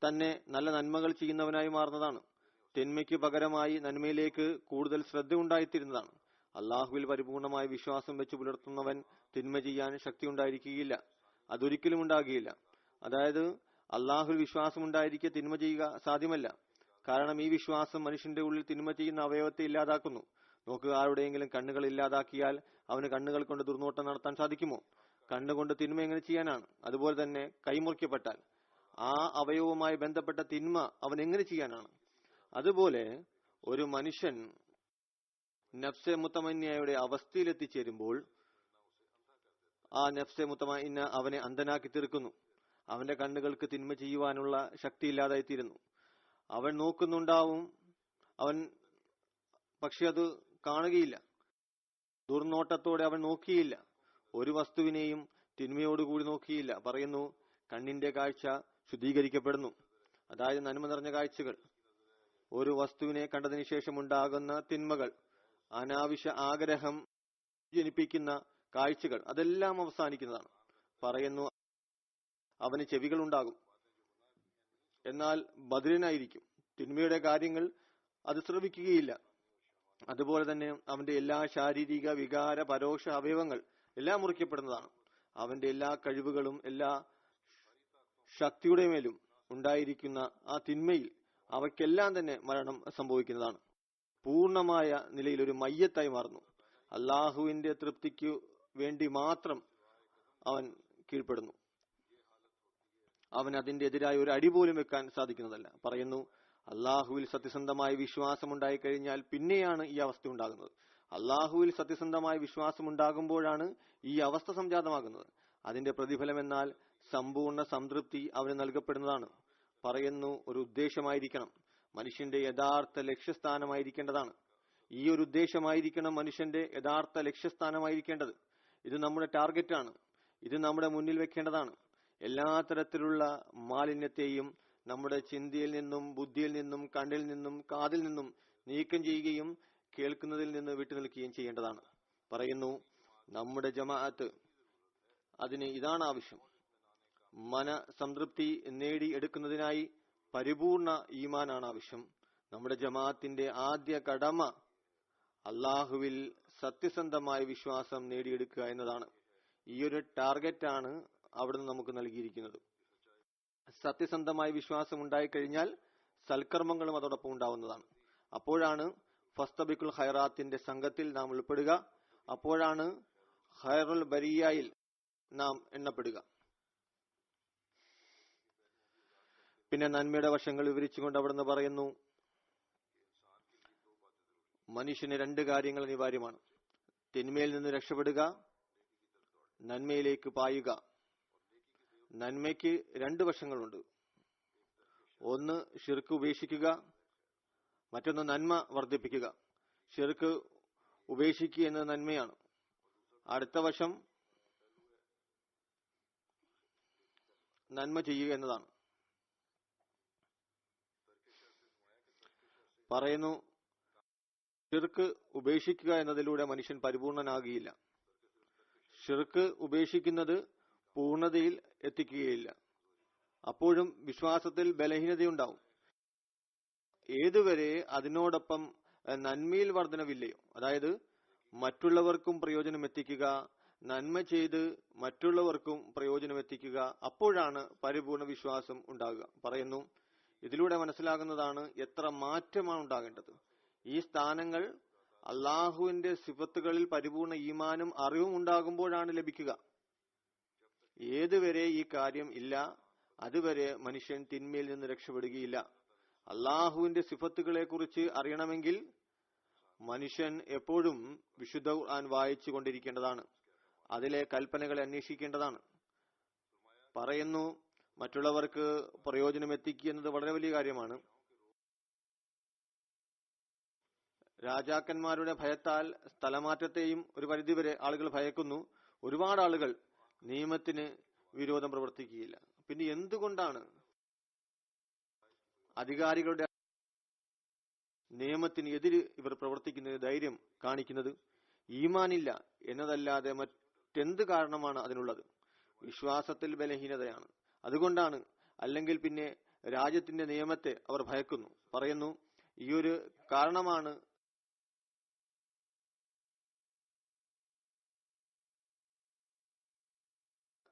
തന്നെ നല്ല നന്മകൾ ചെയ്യുന്നവനായി മാറുന്നതാണ്. തിന്മയ്ക്ക് പകരമായി നന്മയിലേക്ക് കൂടുതൽ ശ്രദ്ധ ഉണ്ടായിത്തീരുന്നതാണ്. അള്ളാഹുവിൽ പരിപൂർണമായ വിശ്വാസം വെച്ച് പുലർത്തുന്നവൻ തിന്മ ചെയ്യാൻ ശക്തി ഉണ്ടായിരിക്കുകയില്ല. അതൊരിക്കലും ഉണ്ടാകുകയില്ല. അതായത് അള്ളാഹുവിൽ വിശ്വാസം ഉണ്ടായിരിക്കെ തിന്മ ചെയ്യുക സാധ്യമല്ല. കാരണം ഈ വിശ്വാസം മനുഷ്യന്റെ ഉള്ളിൽ തിന്മ ചെയ്യുന്ന അവയവത്തെ ഇല്ലാതാക്കുന്നു. നോക്കുക, ആരുടെയെങ്കിലും കണ്ണുകൾ ഇല്ലാതാക്കിയാൽ അവന് കണ്ണുകൾ കൊണ്ട് ദുർനോട്ടം നടത്താൻ സാധിക്കുമോ? കണ്ണുകൊണ്ട് തിന്മ എങ്ങനെ ചെയ്യാനാണ്? അതുപോലെ തന്നെ കൈമുറിക്കപ്പെട്ടാൽ ആ അവയവവുമായി ബന്ധപ്പെട്ട തിന്മ അവൻ എങ്ങനെ ചെയ്യാനാണ്? അതുപോലെ ഒരു മനുഷ്യൻ നഫ്സെ മുത്തമന്യയുടെ അവസ്ഥയിൽ എത്തിച്ചേരുമ്പോൾ ആ നഫ്സെ മുത്തമന്യ അവനെ അന്ധനാക്കി തീർക്കുന്നു. അവന്റെ കണ്ണുകൾക്ക് തിന്മ ചെയ്യുവാനുള്ള ശക്തി ഇല്ലാതായിത്തീരുന്നു. അവൻ നോക്കുന്നുണ്ടാവും, അവൻ പക്ഷെ അത് കാണുകയില്ല. ദുർനോട്ടത്തോടെ അവൻ നോക്കിയില്ല. ഒരു വസ്തുവിനെയും തിന്മയോടുകൂടി നോക്കിയില്ല. പറയുന്നു, കണ്ണിന്റെ കാഴ്ച ശുദ്ധീകരിക്കപ്പെടുന്നു. അതായത് നന്മ നിറഞ്ഞ കാഴ്ചകൾ, ഒരു വസ്തുവിനെ കണ്ടതിന് ശേഷം ഉണ്ടാകുന്ന തിന്മകൾ, അനാവശ്യ ആഗ്രഹം ജനിപ്പിക്കുന്ന കാഴ്ചകൾ, അതെല്ലാം അവസാനിക്കുന്നതാണ്. പറയുന്നു, അവന് ചെവികൾ ഉണ്ടാകും, എന്നാൽ ബധിരനായിരിക്കും. തിന്മയുടെ കാര്യങ്ങൾ അത് ശ്രവിക്കുകയില്ല. അതുപോലെ തന്നെ അവന്റെ എല്ലാ ശാരീരിക വികാര പരോക്ഷ അവയവങ്ങൾ എല്ലാം മുറിക്കപ്പെടുന്നതാണ്. അവന്റെ എല്ലാ കഴിവുകളും എല്ലാ ശക്തിയുടെ മേലും ഉണ്ടായിരിക്കുന്ന ആ തിന്മയിൽ അവയ്ക്കെല്ലാം തന്നെ മരണം സംഭവിക്കുന്നതാണ്. പൂർണമായ നിലയിൽ ഒരു മയ്യത്തായി മാറുന്നു. അള്ളാഹുവിന്റെ തൃപ്തിക്ക് വേണ്ടി മാത്രം അവൻ കീഴ്പ്പെടുന്നു. അവൻ അതിന്റെ എതിരായി ഒരു അടി പോലും വെക്കാൻ സാധിക്കുന്നതല്ല. പറയുന്നു, അള്ളാഹുവിൽ സത്യസന്ധമായ വിശ്വാസം ഉണ്ടായിക്കഴിഞ്ഞാൽ പിന്നെയാണ് ഈ അവസ്ഥ ഉണ്ടാകുന്നത്. അള്ളാഹുവിൽ സത്യസന്ധമായ വിശ്വാസം ഉണ്ടാകുമ്പോഴാണ് ഈ അവസ്ഥ സംജാതമാകുന്നത്. അതിന്റെ പ്രതിഫലം എന്നാൽ സമ്പൂർണ്ണ സംതൃപ്തി അവന് നൽകപ്പെടുന്നതാണ്. പറയുന്നു, ഒരു ഉദ്ദേശമായിരിക്കണം മനുഷ്യന്റെ യഥാർത്ഥ ലക്ഷ്യസ്ഥാനമായിരിക്കേണ്ടതാണ്. ഈ ഒരു ഉദ്ദേശമായിരിക്കണം മനുഷ്യന്റെ യഥാർത്ഥ ലക്ഷ്യസ്ഥാനമായിരിക്കേണ്ടത്. ഇത് നമ്മുടെ ടാർഗറ്റാണ്. ഇത് നമ്മുടെ മുന്നിൽ വെക്കേണ്ടതാണ്. എല്ലാ തരത്തിലുള്ള മാലിന്യത്തെയും നമ്മുടെ ചിന്തയിൽ നിന്നും, ബുദ്ധിയിൽ നിന്നും, കണ്ണിൽ നിന്നും, കാതിൽ നിന്നും നീക്കം ചെയ്യുകയും കേൾക്കുന്നതിൽ നിന്ന് വിട്ടുനിൽക്കുകയും ചെയ്യേണ്ടതാണ്. പറയുന്നു, നമ്മുടെ ജമാഅത്ത് അതിന് ഇതാണ് ആവശ്യം. മനസംതൃപ്തി നേടിയെടുക്കുന്നതിനായി പരിപൂർണ ഈമാനാണ് ആവശ്യം. നമ്മുടെ ജമാഅത്തിന്റെ ആദ്യ കടമ അള്ളാഹുവിൽ സത്യസന്ധമായ വിശ്വാസം നേടിയെടുക്കുക എന്നതാണ്. ഈ ഒരു ടാർഗറ്റാണ് അവിടുന്ന് നമുക്ക് നൽകിയിരിക്കുന്നത്. സത്യസന്ധമായ വിശ്വാസം ഉണ്ടായിക്കഴിഞ്ഞാൽ സൽക്കർമ്മങ്ങളും അതോടൊപ്പം ഉണ്ടാവുന്നതാണ്. അപ്പോഴാണ് ഫസ്തബിക്കുൽ ഖൈറാത്തിന്റെ സംഘത്തിൽ നാം ഉൾപ്പെടുക. അപ്പോഴാണ് ഖൈറുൽ ബരിയയിൽ നാം എണ്ണപ്പെടുക. പിന്നെ നന്മയുടെ വശങ്ങൾ വിവരിച്ചുകൊണ്ട് അവിടുന്ന് പറയുന്നു, മനുഷ്യന് രണ്ട് കാര്യങ്ങൾ അനിവാര്യമാണ്: തിന്മയിൽ നിന്ന് രക്ഷപ്പെടുക, നന്മയിലേക്ക് പായുക. നന്മയ്ക്ക് രണ്ട് വശങ്ങളുണ്ട്. ഒന്ന് ശിർക്ക് ഉപേക്ഷിക്കുക, മറ്റൊന്ന് നന്മ വർദ്ധിപ്പിക്കുക. ശിർക്ക് ഉപേക്ഷിക്കുക എന്നത് നന്മയാണ്. അടുത്ത വശം നന്മ ചെയ്യുക എന്നതാണ്. പറയുന്നു, ഷിർക്ക് ഉപേക്ഷിക്കുക എന്നതിലൂടെ മനുഷ്യൻ പരിപൂർണനാകുകയില്ല. ഷിർക്ക് ഉപേക്ഷിക്കുന്നത് പൂർണ്ണതയിൽ എത്തിക്കുകയില്ല. അപ്പോഴും വിശ്വാസത്തിൽ ബലഹീനതയുണ്ടാവും. ഏതുവരെ അതിനോടൊപ്പം നന്മയിൽ വർധനവില്ലയോ, അതായത് മറ്റുള്ളവർക്കും പ്രയോജനം എത്തിക്കുക, നന്മ ചെയ്ത് മറ്റുള്ളവർക്കും പ്രയോജനം എത്തിക്കുക, അപ്പോഴാണ് പരിപൂർണ വിശ്വാസം ഉണ്ടാകുക. പറയുന്നു, ഇതിലൂടെ മനസ്സിലാകുന്നതാണ് എത്ര മാറ്റമാണ് ഉണ്ടാകേണ്ടത്. ഈ സ്ഥാനങ്ങൾ അള്ളാഹുവിന്റെ സിഫത്തുകളിൽ പരിപൂർണ ഈമാനും അറിവും ഉണ്ടാകുമ്പോഴാണ് ലഭിക്കുക. ഏതുവരെ ഈ കാര്യം ഇല്ല, അതുവരെ മനുഷ്യൻ തിന്മയിൽ നിന്ന് രക്ഷപ്പെടുകയില്ല. അള്ളാഹുവിന്റെ സിഫത്തുകളെ കുറിച്ച് അറിയണമെങ്കിൽ മനുഷ്യൻ എപ്പോഴും വിശുദ്ധ ഖുർആൻ വായിച്ചു കൊണ്ടിരിക്കേണ്ടതാണ്. അതിലെ കൽപ്പനകളെ അന്വേഷിക്കേണ്ടതാണ്. പറയുന്നു, മറ്റുള്ളവർക്ക് പ്രയോജനം എത്തിക്കുക എന്നത് വളരെ വലിയ കാര്യമാണ്. രാജാക്കന്മാരുടെ ഭയത്താൽ സ്ഥലമാറ്റത്തെയും ഒരു പരിധിവരെ ആളുകൾ ഭയക്കുന്നു. ഒരുപാട് ആളുകൾ നിയമത്തിന് വിരോധം പ്രവർത്തിക്കുകയില്ല. പിന്നെ എന്തുകൊണ്ടാണ് അധികാരികളുടെ നിയമത്തിന് എതിര് ഇവർ പ്രവർത്തിക്കുന്നതിന് ധൈര്യം കാണിക്കുന്നത്? ഈമാനില്ല എന്നതല്ലാതെ മറ്റെന്ത് കാരണമാണ് അതിനുള്ളത്? വിശ്വാസത്തിൽ ബലഹീനതയാണ്. അതുകൊണ്ടാണ്. അല്ലെങ്കിൽ പിന്നെ രാജ്യത്തിന്റെ നിയമത്തെ അവർ ഭയക്കുന്നു. പറയുന്നു, ഈയൊരു കാരണമാണ്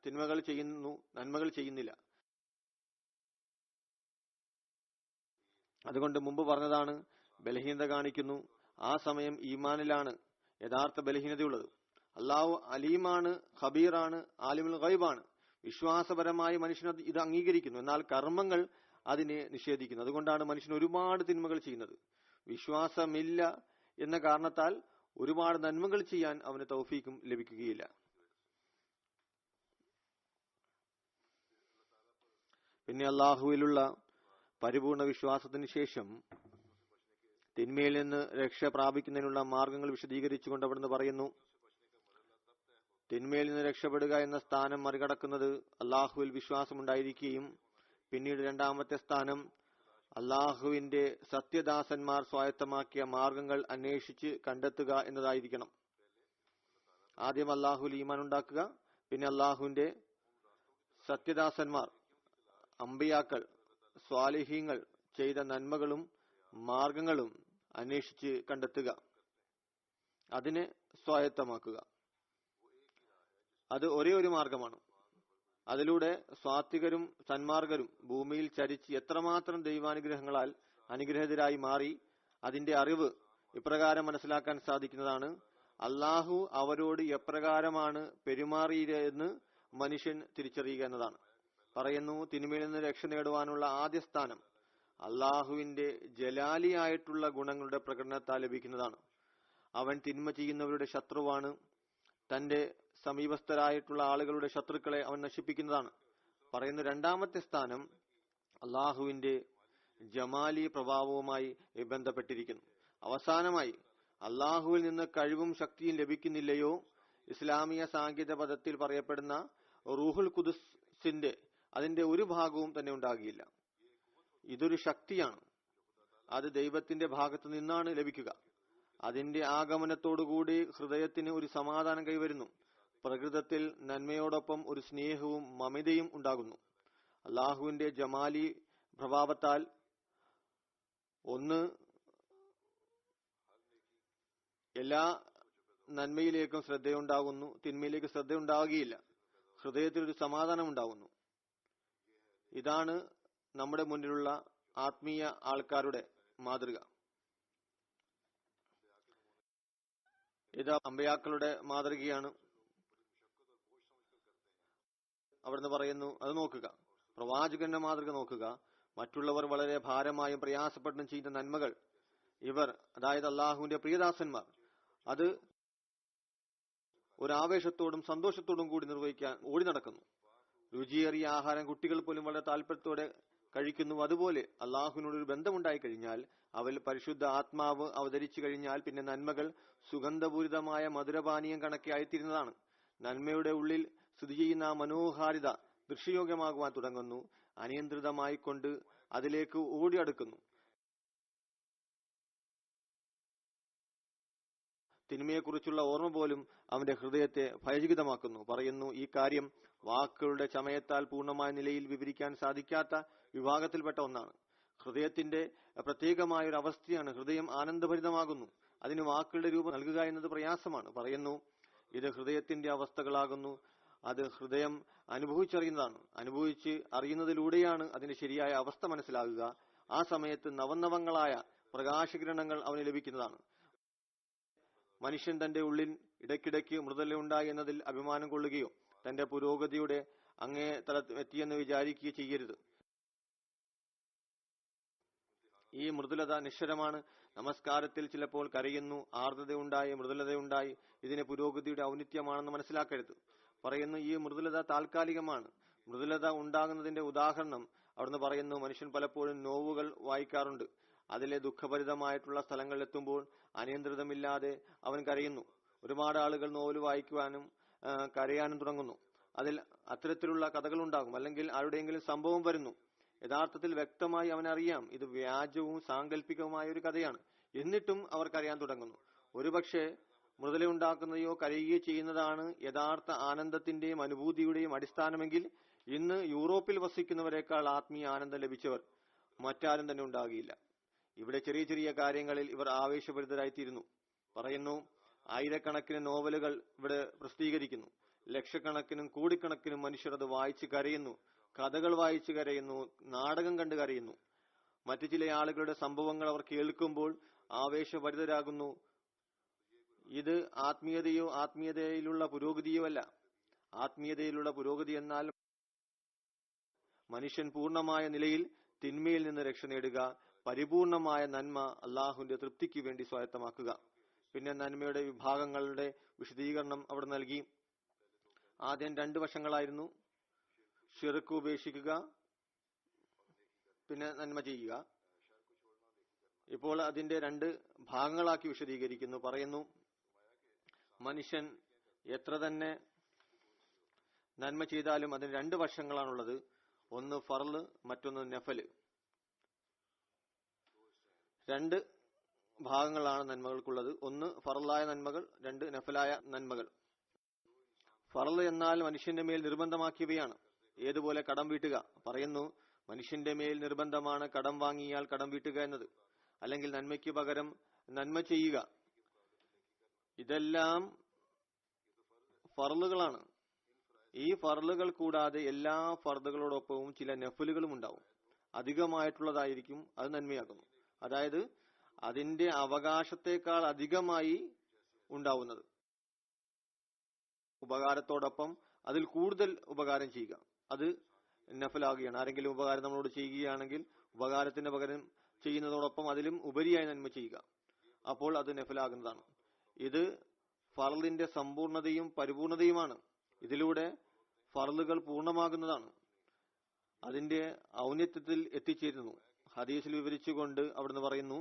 തിന്മകൾ ചെയ്യുന്നു, നന്മകൾ ചെയ്യുന്നില്ല. അതുകൊണ്ട് മുമ്പ് പറഞ്ഞതാണ്, ബലഹീനത കാണിക്കുന്നു. ആ സമയം ഈമാനിലാണ് യഥാർത്ഥ ബലഹീനതയുള്ളത്. അള്ളാഹു അലീമാണ്, ഖബീറാണ്, ആലിമുൽ ഗൈബാണ്. വിശ്വാസപരമായി മനുഷ്യൻ ഇത് അംഗീകരിക്കുന്നു, എന്നാൽ കർമ്മങ്ങൾ അതിനെ നിഷേധിക്കുന്നു. അതുകൊണ്ടാണ് മനുഷ്യൻ ഒരുപാട് തിന്മകൾ ചെയ്യുന്നത്. വിശ്വാസമില്ല എന്ന കാരണത്താൽ ഒരുപാട് നന്മകൾ ചെയ്യാൻ അവന് തൗഫീക്കും ലഭിക്കുകയില്ല. പിന്നെ അള്ളാഹുവിലുള്ള പരിപൂർണ വിശ്വാസത്തിന് ശേഷം തിന്മയിൽ നിന്ന് രക്ഷ പ്രാപിക്കുന്നതിനുള്ള മാർഗങ്ങൾ വിശദീകരിച്ചുകൊണ്ട് അവിടുന്ന് പറയുന്നു, തിന്മയിൽ നിന്ന് രക്ഷപ്പെടുക എന്ന സ്ഥാനം മറികടക്കുന്നത് അള്ളാഹുവിൽ വിശ്വാസമുണ്ടായിരിക്കുകയും പിന്നീട് രണ്ടാമത്തെ സ്ഥാനം അള്ളാഹുവിന്റെ സത്യദാസന്മാർ സ്വായത്തമാക്കിയ മാർഗങ്ങൾ അന്വേഷിച്ച് കണ്ടെത്തുക എന്നതായിരിക്കണം. ആദ്യം അള്ളാഹുവിൽ ഈമാൻ ഉണ്ടാക്കുക, പിന്നെ അള്ളാഹുവിന്റെ സത്യദാസന്മാർ, അമ്പിയാക്കൾ, സ്വാലിഹീങ്ങൾ ചെയ്ത നന്മകളും മാർഗങ്ങളും അന്വേഷിച്ച് കണ്ടെത്തുക, അതിനെ സ്വായത്തമാക്കുക. അത് ഒരേ ഒരു മാർഗമാണ്. അതിലൂടെ സ്വാത്വികരും സന്മാർഗരും ഭൂമിയിൽ ചരിച്ച് എത്രമാത്രം ദൈവാനുഗ്രഹങ്ങളാൽ അനുഗ്രഹിതരായി മാറി അതിന്റെ അറിവ് ഇപ്രകാരം മനസ്സിലാക്കാൻ സാധിക്കുന്നതാണ്. അള്ളാഹു അവരോട് എപ്രകാരമാണ് പെരുമാറിയതെന്ന് മനുഷ്യൻ തിരിച്ചറിയുക എന്നതാണ്. പറയുന്നു, തിന്മയിൽ നിന്ന് രക്ഷ നേടുവാനുള്ള ആദ്യ സ്ഥാനം അള്ളാഹുവിന്റെ ജലാലിയായിട്ടുള്ള ഗുണങ്ങളുടെ പ്രകടനത്താൽ ലഭിക്കുന്നതാണ്. അവൻ തിന്മ ചെയ്യുന്നവരുടെ ശത്രുവാണ്. തന്റെ സമീപസ്ഥരായിട്ടുള്ള ആളുകളുടെ ശത്രുക്കളെ അവൻ നശിപ്പിക്കുന്നതാണ്. പറയുന്ന രണ്ടാമത്തെ സ്ഥാനം അള്ളാഹുവിന്റെ ജമാലി പ്രഭാവവുമായി ബന്ധപ്പെട്ടിരിക്കുന്നു. അവസാനമായി അള്ളാഹുവിൽ നിന്ന് കഴിവും ശക്തിയും ലഭിക്കുന്നില്ലയോ, ഇസ്ലാമിക സാങ്കേതിക പദത്തിൽ പറയപ്പെടുന്ന റൂഹുൽ ഖുദ്സിന്റെ അതിന്റെ ഒരു ഭാഗവും തന്നെ ഉണ്ടാകുകയില്ല. ഇതൊരു ശക്തിയാണ്. അത് ദൈവത്തിന്റെ ഭാഗത്തു നിന്നാണ് ലഭിക്കുക. അതിന്റെ ആഗമനത്തോടുകൂടി ഹൃദയത്തിന് ഒരു സമാധാനം കൈവരുന്നു. പ്രകൃതത്തിൽ നന്മയോടൊപ്പം ഒരു സ്നേഹവും മമതയും ഉണ്ടാകുന്നു. അള്ളാഹുവിന്റെ ജമാലി പ്രഭാവത്താൽ ഒന്ന് എല്ലാ നന്മയിലേക്കും ശ്രദ്ധയുണ്ടാകുന്നു, തിന്മയിലേക്ക് ശ്രദ്ധയുണ്ടാവുകയില്ല. ഹൃദയത്തിൽ ഒരു സമാധാനം ഉണ്ടാകുന്നു. ഇതാണ് നമ്മുടെ മുന്നിലുള്ള ആത്മീയ ആൾക്കാരുടെ മാതൃക. ഇത് അമ്പയാക്കളുടെ മാതൃകയാണ്. അവിടുന്ന് പറയുന്നു, അത് നോക്കുക. പ്രവാചകന്റെ മാതൃക നോക്കുക. മറ്റുള്ളവർ വളരെ ഭാരമായും പ്രയാസപ്പെട്ടും ചെയ്യുന്ന നന്മകൾ ഇവർ, അതായത് അള്ളാഹുവിന്റെ പ്രിയദാസന്മാർ, അത് ഒരാവേശത്തോടും സന്തോഷത്തോടും കൂടി നിർവഹിക്കാൻ ഓടി നടക്കുന്നു. രുചിയേറിയ ആഹാരം കുട്ടികൾ പോലും വളരെ താല്പര്യത്തോടെ കഴിക്കുന്നു. അതുപോലെ അള്ളാഹുവിനോടൊരു ബന്ധമുണ്ടായി കഴിഞ്ഞാൽ, അവൽ പരിശുദ്ധ ആത്മാവ് അവതരിച്ചു കഴിഞ്ഞാൽ പിന്നെ നന്മകൾ സുഗന്ധപൂരിതമായ മധുരപാനീയം കണക്കെ ആയിത്തീരുന്നതാണ്. നന്മയുടെ ഉള്ളിൽ സ്ഥിതി ചെയ്യുന്ന മനോഹാരിത ദൃശ്യയോഗ്യമാകുവാൻ തുടങ്ങുന്നു. അനിയന്ത്രിതമായി കൊണ്ട് അതിലേക്ക് ഓടിയടുക്കുന്നു. തിന്മയെക്കുറിച്ചുള്ള ഓർമ്മ പോലും അവന്റെ ഹൃദയത്തെ ഭയചകിതമാക്കുന്നു. പറയുന്നു, ഈ കാര്യം വാക്കുകളുടെ ചമയത്താൽ പൂർണ്ണമായ നിലയിൽ വിവരിക്കാൻ സാധിക്കാത്ത വിഭാഗത്തിൽപ്പെട്ട ഒന്നാണ്. ഹൃദയത്തിന്റെ പ്രത്യേകമായ ഒരു അവസ്ഥയാണ്. ഹൃദയം ആനന്ദഭരിതമാകുന്നു. അതിന് വാക്കുകളുടെ രൂപം നൽകുക എന്നത് പ്രയാസമാണ്. പറയുന്നു, ഇത് ഹൃദയത്തിന്റെ അവസ്ഥകളാകുന്നു. അത് ഹൃദയം അനുഭവിച്ചറിയുന്നതാണ്. അനുഭവിച്ച് അറിയുന്നതിലൂടെയാണ് അതിന്റെ ശരിയായ അവസ്ഥ മനസ്സിലാകുക. ആ സമയത്ത് നവനവങ്ങളായ പ്രകാശകിരണങ്ങൾ അവന് ലഭിക്കുന്നതാണ്. മനുഷ്യൻ തന്റെ ഉള്ളിൽ ഇടയ്ക്കിടയ്ക്ക് മൃദുല ഉണ്ടായി എന്നതിൽ അഭിമാനം കൊള്ളുകയോ തന്റെ പുരോഗതിയുടെ അങ്ങേ തലത്തിയെന്ന് വിചാരിക്കുകയോ ചെയ്യരുത്. ഈ മൃദുലത നിശ്ചലമാണ്. നമസ്കാരത്തിൽ ചിലപ്പോൾ കരയുന്നു, ആർദ്രതയുണ്ടായി, മൃദുലതയുണ്ടായി. ഇതിനെ പുരോഗതിയുടെ ഔന്നിത്യമാണെന്ന് മനസ്സിലാക്കരുത്. പറയുന്നു, ഈ മൃദുലത താൽക്കാലികമാണ്. മൃദുലത ഉണ്ടാകുന്നതിന്റെ ഉദാഹരണം അവിടുന്ന് പറയുന്നു, മനുഷ്യൻ പലപ്പോഴും നോവുകൾ വായിക്കാറുണ്ട്. അതിലെ ദുഃഖഭരിതമായിട്ടുള്ള സ്ഥലങ്ങളിലെത്തുമ്പോൾ അനിയന്ത്രിതമില്ലാതെ അവൻ കരയുന്നു. ഒരുപാട് ആളുകൾ നോവൽ വായിക്കുവാനും കരയാനും തുടങ്ങുന്നു. അതിൽ അത്തരത്തിലുള്ള കഥകളുണ്ടാകും. അല്ലെങ്കിൽ ആരുടെയെങ്കിലും സംഭവം വരുന്നു. യഥാർത്ഥത്തിൽ വ്യക്തമായി അവനറിയാം ഇത് വ്യാജവും സാങ്കല്പികവുമായ ഒരു കഥയാണ്. എന്നിട്ടും അവർ കരയാൻ തുടങ്ങുന്നു. ഒരുപക്ഷെ മൃദുലയുണ്ടാക്കുന്നതയോ കരയുകയോ ചെയ്യുന്നതാണ് യഥാർത്ഥ ആനന്ദത്തിന്റെയും അനുഭൂതിയുടെയും അടിസ്ഥാനമെങ്കിൽ ഇന്ന് യൂറോപ്പിൽ വസിക്കുന്നവരെക്കാൾ ആത്മീയ ആനന്ദം ലഭിച്ചവർ മറ്റാരും തന്നെ ഉണ്ടാകില്ല. ഇവിടെ ചെറിയ ചെറിയ കാര്യങ്ങളിൽ ഇവർ ആവേശഭരിതരായിത്തീരുന്നു. പറയുന്നു, ആയിരക്കണക്കിന് നോവലുകൾ ഇവിടെ പ്രസിദ്ധീകരിക്കുന്നു. ലക്ഷക്കണക്കിനും കോടിക്കണക്കിനും മനുഷ്യർ അത് വായിച്ച് കരയുന്നു. കഥകൾ വായിച്ച് കരയുന്നു. നാടകം കണ്ട് കരയുന്നു. മറ്റു ചില ആളുകളുടെ സംഭവങ്ങൾ അവർ കേൾക്കുമ്പോൾ ആവേശഭരിതരാകുന്നു. ഇത് ആത്മീയതയിലുള്ള പുരോഗതിയോ അല്ല. ആത്മീയതയിലുള്ള പുരോഗതി എന്നാൽ മനുഷ്യൻ പൂർണ്ണമായ നിലയിൽ തിന്മയിൽ നിന്ന് രക്ഷ നേടുക, പരിപൂർണമായ നന്മ അള്ളാഹുവിന്റെ തൃപ്തിക്ക് വേണ്ടി സ്വായത്തമാക്കുക. പിന്നെ നന്മയുടെ വിഭാഗങ്ങളുടെ വിശദീകരണം അവിടെ നൽകി. ആദ്യം 2 വശങ്ങളായിരുന്നു: ഷിർക്ക് ഉപേക്ഷിക്കുക, പിന്നെ നന്മ ചെയ്യുക. ഇപ്പോൾ അതിന്റെ 2 ഭാഗങ്ങളാക്കി വിശദീകരിക്കുന്നു. പറയുന്നു, മനുഷ്യൻ എത്ര തന്നെ നന്മ ചെയ്താലും അതിന് 2 വശങ്ങളാണുള്ളത്. ഒന്ന് ഫർള്, മറ്റൊന്ന് നഫല്. 2 ഭാഗങ്ങളാണ് നന്മകൾക്കുള്ളത്. ഒന്ന് ഫർളായ നന്മകൾ, 2 നഫലായ നന്മകൾ. ഫർള് എന്നാൽ മനുഷ്യന്റെ മേൽ നിർബന്ധമാക്കിയവയാണ്. ഏതുപോലെ കടം വീട്ടുക. പറയുന്നു, മനുഷ്യന്റെ മേൽ നിർബന്ധമാണ് കടം വാങ്ങിയാൽ കടം വീട്ടുക എന്നത്, അല്ലെങ്കിൽ നന്മയ്ക്ക് പകരം നന്മ ചെയ്യുക. ഇതെല്ലാം ഫർളുകളാണ്. ഈ ഫർളുകൾ കൂടാതെ എല്ലാ ഫർദുകളോടൊപ്പവും ചില നഫലുകളും ഉണ്ടാവും. അധികമായിട്ടുള്ളതായിരിക്കും അത് നന്മയാകുന്നു. അതായത് അതിന്റെ അവകാശത്തെക്കാൾ അധികമായി ഉണ്ടാവുന്നത്. ഉപകാരത്തോടൊപ്പം അതിൽ കൂടുതൽ ഉപകാരം ചെയ്യുക, അത് നഫലാകുകയാണ്. ആരെങ്കിലും ഉപകാരം നമ്മളോട് ചെയ്യുകയാണെങ്കിൽ ഉപകാരത്തിന് പകരം ചെയ്യുന്നതോടൊപ്പം അതിലും ഉപരിയായി നന്മ ചെയ്യുക, അപ്പോൾ അത് നഫലാകുന്നതാണ്. ഇത് ഫർളിന്റെ സമ്പൂർണതയും പരിപൂർണതയുമാണ്. ഇതിലൂടെ ഫർളുകൾ പൂർണ്ണമാകുന്നതാണ്, അതിന്റെ ഔന്നത്യത്തിൽ എത്തിച്ചേരുന്നു. ഹദീസിൽ വിവരിച്ചുകൊണ്ട് അവിടുന്ന് പറയുന്നു,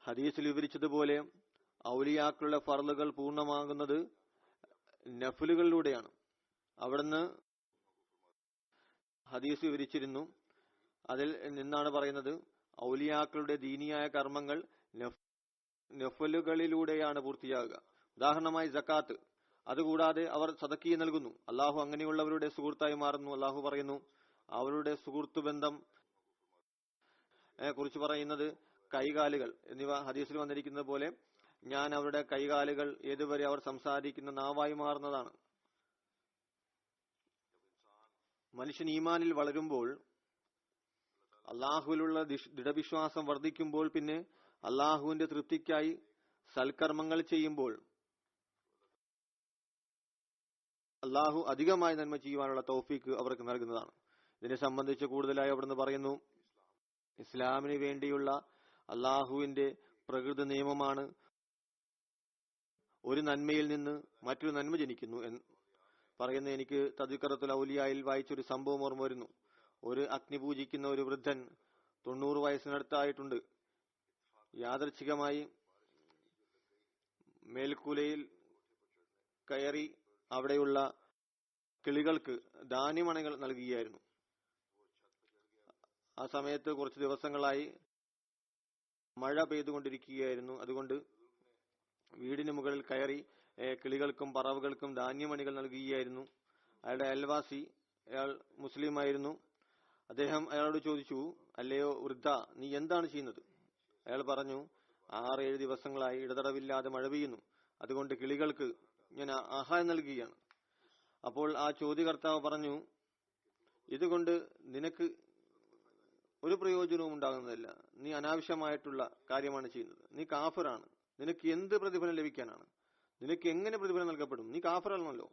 ഹദീസിൽ വിവരിച്ചതുപോലെ ഔലിയാക്കളുടെ ഫർളുകൾ പൂർണ്ണമാകുന്നത് നഫലുകളിലൂടെയാണ്. അവിടുന്ന് ഹദീസ് വിവരിച്ചിരുന്നു. അതിൽ നിന്നാണ് പറയുന്നത്, ഔലിയാക്കളുടെ ദീനിയായ കർമ്മങ്ങൾ നഫലുകളിലൂടെയാണ് പൂർത്തിയാകുക. ഉദാഹരണമായി സക്കാത്ത്. അതുകൂടാതെ അവർ സദഖിയ നൽകുന്നു. അള്ളാഹു അങ്ങനെയുള്ളവരുടെ സുഹൃത്തായി മാറുന്നു. അള്ളാഹു പറയുന്നു, അവരുടെ സുഹൃത്തു ബന്ധം കുറിച്ച് പറയുന്നത് കൈകാലുകൾ എന്നിവ ഹദീസിൽ വന്നിരിക്കുന്നത് പോലെ ഞാൻ അവരുടെ കൈകാലുകൾ ഏതുവരെ അവർ സംസാരിക്കുന്ന നാവായി മാറുന്നതാണ്. മനുഷ്യൻ ഈമാനിൽ വളരുമ്പോൾ, അള്ളാഹുവിലുള്ള ദൃഢവിശ്വാസം വർദ്ധിക്കുമ്പോൾ, പിന്നെ അള്ളാഹുവിന്റെ തൃപ്തിക്കായി സൽക്കർമ്മങ്ങൾ ചെയ്യുമ്പോൾ അള്ളാഹു അധികമായി നന്മ ചെയ്യുവാനുള്ള തൗഫീക്ക് അവർക്ക് നൽകുന്നതാണ്. ഇതിനെ സംബന്ധിച്ച് കൂടുതലായി അവിടുന്ന് പറയുന്നു, ഇസ്ലാമിന് വേണ്ടിയുള്ള അള്ളാഹുവിന്റെ പ്രകൃതി നിയമമാണ് ഒരു നന്മയിൽ നിന്ന് മറ്റൊരു നന്മ ജനിക്കുന്നു എന്ന് പറയുന്ന. എനിക്ക് തദ്വിക്കറത്തുൽ ഔലിയായിൽ വായിച്ചൊരു സംഭവം ഓർമ്മ വരുന്നു. ഒരു അഗ്നി പൂജിക്കുന്ന ഒരു വൃദ്ധൻ 90 വയസ്സിനടുത്തായിട്ടുണ്ട്. യാദൃച്ഛികമായി മേൽക്കൂലയിൽ കയറി അവിടെയുള്ള കിളികൾക്ക് ധാന്യമണകൾ നൽകുകയായിരുന്നു. ആ സമയത്ത് കുറച്ച് ദിവസങ്ങളായി മഴ പെയ്തുകൊണ്ടിരിക്കുകയായിരുന്നു. അതുകൊണ്ട് വീടിന് മുകളിൽ കയറി കിളികൾക്കും പറവകൾക്കും ധാന്യമണികൾ നൽകുകയായിരുന്നു. അയാളുടെ അയൽവാസി, അയാൾ മുസ്ലിം ആയിരുന്നു. അദ്ദേഹം അയാളോട് ചോദിച്ചു, അല്ലയോ വൃദ്ധ, നീ എന്താണ് ചെയ്യുന്നത്? അയാൾ പറഞ്ഞു, 6-7 ദിവസങ്ങളായി ഇടതടവില്ലാതെ മഴ പെയ്യുന്നു, അതുകൊണ്ട് കിളികൾക്ക് ഞാൻ ആഹാരം നൽകുകയാണ്. അപ്പോൾ ആ ചോദ്യകർത്താവ് പറഞ്ഞു, ഇതുകൊണ്ട് നിനക്ക് ഒരു പ്രയോജനവും ഉണ്ടാകുന്നതല്ല. നീ അനാവശ്യമായിട്ടുള്ള കാര്യമാണ് ചെയ്യുന്നത്. നീ കാഫിറാണ്. നിനക്ക് എന്ത് പ്രതിഫലം ലഭിക്കാനാണ്? നിനക്ക് എങ്ങനെ പ്രതിഫലം നൽകപ്പെടും? നീ കാഫിറാണല്ലോ.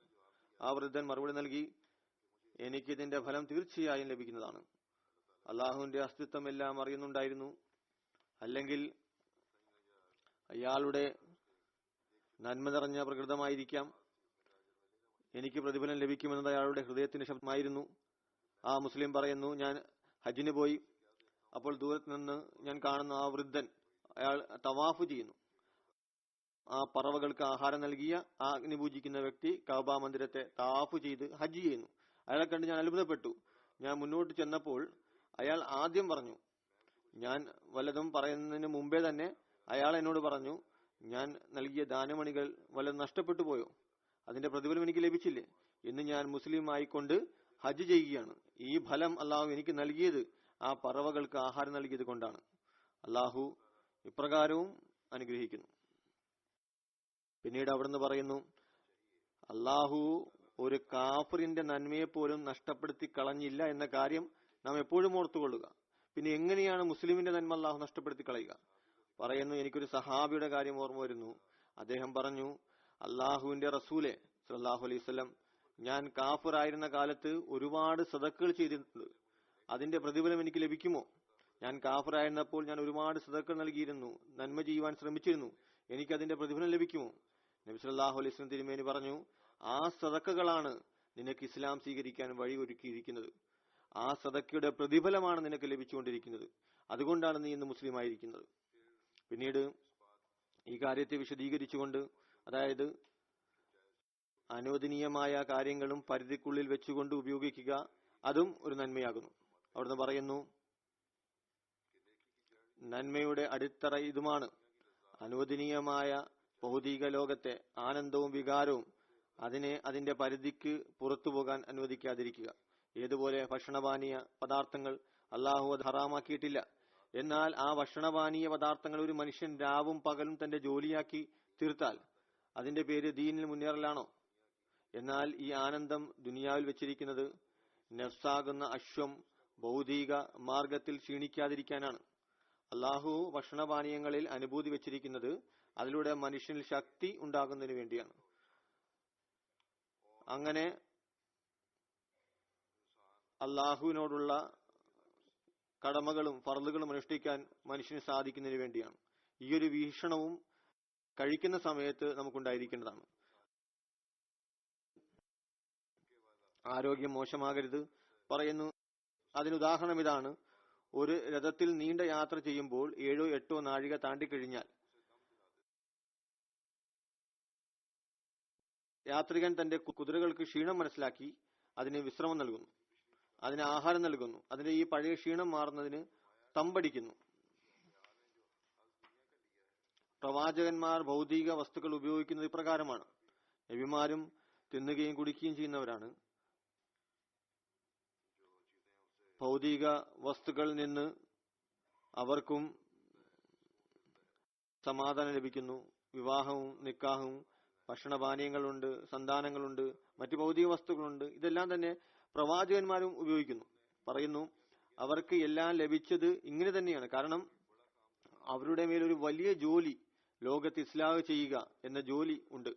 ആ വൃദ്ധൻ മറുപടി നൽകി, എനിക്കിതിന്റെ ഫലം തീർച്ചയായും ലഭിക്കുന്നതാണ്. അള്ളാഹുവിന്റെ അസ്തിത്വം എല്ലാം അറിയുന്നുണ്ടായിരുന്നു. അല്ലെങ്കിൽ അയാളുടെ നന്മ നിറഞ്ഞ പ്രകൃതമായിരിക്കാം. എനിക്ക് പ്രതിഫലം ലഭിക്കുമെന്നത് അയാളുടെ ഹൃദയത്തിന്റെ ശബ്ദമായിരുന്നു. ആ മുസ്ലിം പറയുന്നു, ഞാൻ ഹജ്ജിന് പോയി. അപ്പോൾ ദൂരത്ത് നിന്ന് ഞാൻ കാണുന്ന ആ വൃദ്ധൻ, അയാൾ തവാഫ് ചെയ്യുന്നു. ആ പറവകൾക്ക് ആഹാരം നൽകിയ ആ അഗ്നി പൂജിക്കുന്ന വ്യക്തി കഅബ മന്ദിരത്തെ തവാഫ് ചെയ്ത് ഹജ്ജ് ചെയ്യുന്നു. അയാളെ കണ്ട് ഞാൻ അത്ഭുതപ്പെട്ടു. ഞാൻ മുന്നോട്ട് ചെന്നപ്പോൾ അയാൾ ആദ്യം പറഞ്ഞു, ഞാൻ വല്ലതും പറയുന്നതിന് മുമ്പേ തന്നെ അയാൾ എന്നോട് പറഞ്ഞു, ഞാൻ നൽകിയ ദാനമണികൾ വല്ലതും നഷ്ടപ്പെട്ടു പോയോ? അതിന്റെ പ്രതിഫലം എനിക്ക് ലഭിച്ചില്ലേ? ഇന്ന് ഞാൻ മുസ്ലിം ആയിക്കൊണ്ട് ഹജ്ജ് ചെയ്യുകയാണ്. ഈ ഫലം അള്ളാഹു എനിക്ക് നൽകിയത് ആ പറവകൾക്ക് ആഹാരം നൽകിയത് കൊണ്ടാണ്. അള്ളാഹു ഇപ്രകാരവും അനുഗ്രഹിക്കുന്നു. പിന്നീട് അവിടുന്ന് പറയുന്നു, അള്ളാഹു ഒരു കാഫിറിന്റെ നന്മയെ പോലും നഷ്ടപ്പെടുത്തി കളഞ്ഞില്ല എന്ന കാര്യം നാം എപ്പോഴും ഓർത്തുകൊള്ളുക. പിന്നെ എങ്ങനെയാണ് മുസ്ലിമിന്റെ നന്മ അള്ളാഹു നഷ്ടപ്പെടുത്തി കളയുക? പറയുന്നു, എനിക്കൊരു സഹാബിയുടെ കാര്യം ഓർമ്മ വരുന്നു. അദ്ദേഹം പറഞ്ഞു, അള്ളാഹുവിന്റെ റസൂലെ സല്ലല്ലാഹു അലൈഹി വസല്ലം, ഞാൻ കാഫിറായിരുന്ന കാലത്ത് ഒരുപാട് സദഖകൾ ചെയ്തിട്ടുണ്ട്. അതിന്റെ പ്രതിഫലം എനിക്ക് ലഭിക്കുമോ? ഞാൻ കാഫിറായിരുന്നപ്പോൾ ഞാൻ ഒരുപാട് സദഖകൾ നൽകിയിരുന്നു, നന്മ ചെയ്യുവാൻ ശ്രമിച്ചിരുന്നു. എനിക്ക് അതിന്റെ പ്രതിഫലം ലഭിക്കുമോ? നബി സല്ലല്ലാഹു അലൈഹി വസല്ലം തിരുമേനി പറഞ്ഞു, ആ സദഖകളാണ് നിനക്ക് ഇസ്ലാം സ്വീകരിക്കാൻ വഴി ഒരുക്കിയിരിക്കുന്നത്. ആ സദഖയുടെ പ്രതിഫലമാണ് നിനക്ക് ലഭിച്ചുകൊണ്ടിരിക്കുന്നത്. അതുകൊണ്ടാണ് നീ ഇന്ന് മുസ്ലിം ആയിരിക്കുന്നത്. പിന്നീട് ഈ കാര്യത്തെ വിശദീകരിച്ചുകൊണ്ട്, അതായത് അനുവദനീയമായ കാര്യങ്ങളും പരിധിക്കുള്ളിൽ വെച്ചുകൊണ്ട് ഉപയോഗിക്കുക, അതും ഒരു നന്മയാകുന്നു. അവിടുന്ന് പറയുന്നു, നന്മയുടെ അടിത്തറ ഇതുമാണ്. അനുവദനീയമായ ഭൗതിക ലോകത്തെ ആനന്ദവും വികാരവും അതിനെ അതിന്റെ പരിധിക്ക് പുറത്തു പോകാൻ അനുവദിക്കാതിരിക്കുക. ഏതുപോലെ ഭക്ഷണപാനീയ പദാർത്ഥങ്ങൾ അള്ളാഹു അത് ഹറാമാക്കിയിട്ടില്ല. എന്നാൽ ആ ഭക്ഷണപാനീയ പദാർത്ഥങ്ങൾ ഒരു മനുഷ്യൻ രാവും പകലും തന്റെ ജോലിയാക്കി തീർത്താൽ അതിന്റെ പേര് ദീനിൽ മുന്നേറലാണോ? എന്നാൽ ഈ ആനന്ദം ദുനിയാവിൽ വെച്ചിരിക്കുന്നത് നഫ്സാകുന്ന അശ്വം ഭൗതിക മാർഗത്തിൽ ക്ഷീണിക്കാതിരിക്കാനാണ്. അള്ളാഹു ഭക്ഷണപാനീയങ്ങളിൽ അനുഭൂതി വെച്ചിരിക്കുന്നത് അതിലൂടെ മനുഷ്യനിൽ ശക്തി ഉണ്ടാകുന്നതിന് വേണ്ടിയാണ്. അങ്ങനെ അള്ളാഹുവിനോടുള്ള കടമകളും ഫർളുകളും അനുഷ്ഠിക്കാൻ മനുഷ്യന് സാധിക്കുന്നതിന് വേണ്ടിയാണ്. ഈ ഒരു വീക്ഷണവും കഴിക്കുന്ന സമയത്ത് നമുക്കുണ്ടായിരിക്കേണ്ടതാണ്. ആരോഗ്യം മോശമാകരുത് പറയുന്നു. അതിനുദാഹരണം ഇതാണ്. ഒരു രഥത്തിൽ നീണ്ട യാത്ര ചെയ്യുമ്പോൾ 7-8 നാഴിക താണ്ടിക്കഴിഞ്ഞാൽ യാത്രികൻ തന്റെ കുതിരകൾക്ക് ക്ഷീണം മനസ്സിലാക്കി അതിന് വിശ്രമം നൽകുന്നു, അതിന് ആഹാരം നൽകുന്നു, അതിന്റെ ഈ പഴയ ക്ഷീണം മാറുന്നതിന് തമ്പടിക്കുന്നു. പ്രവാചകന്മാർ ഭൗതിക വസ്തുക്കൾ ഉപയോഗിക്കുന്നത് ഇപ്രകാരമാണ്. നബിമാരും തിന്നുകയും കുടിക്കുകയും ചെയ്യുന്നവരാണ്. ഭൗതിക വസ്തുക്കളിൽ നിന്ന് അവർക്കും സമാധാനം ലഭിക്കുന്നു. വിവാഹവും നിക്കാഹും ഭക്ഷണപാനീയങ്ങളുണ്ട്, സന്താനങ്ങളുണ്ട്, മറ്റു ഭൗതിക വസ്തുക്കളുണ്ട്. ഇതെല്ലാം തന്നെ പ്രവാചകന്മാരും ഉപയോഗിക്കുന്നു. പറയുന്നു, അവർക്ക് എല്ലാം ലഭിച്ചത് ഇങ്ങനെ തന്നെയാണ്. കാരണം അവരുടെ മേലൊരു വലിയ ജോലി ലോകത്ത് ഇസ്ലാഹ് ചെയ്യുക എന്ന ജോലി ഉണ്ട്.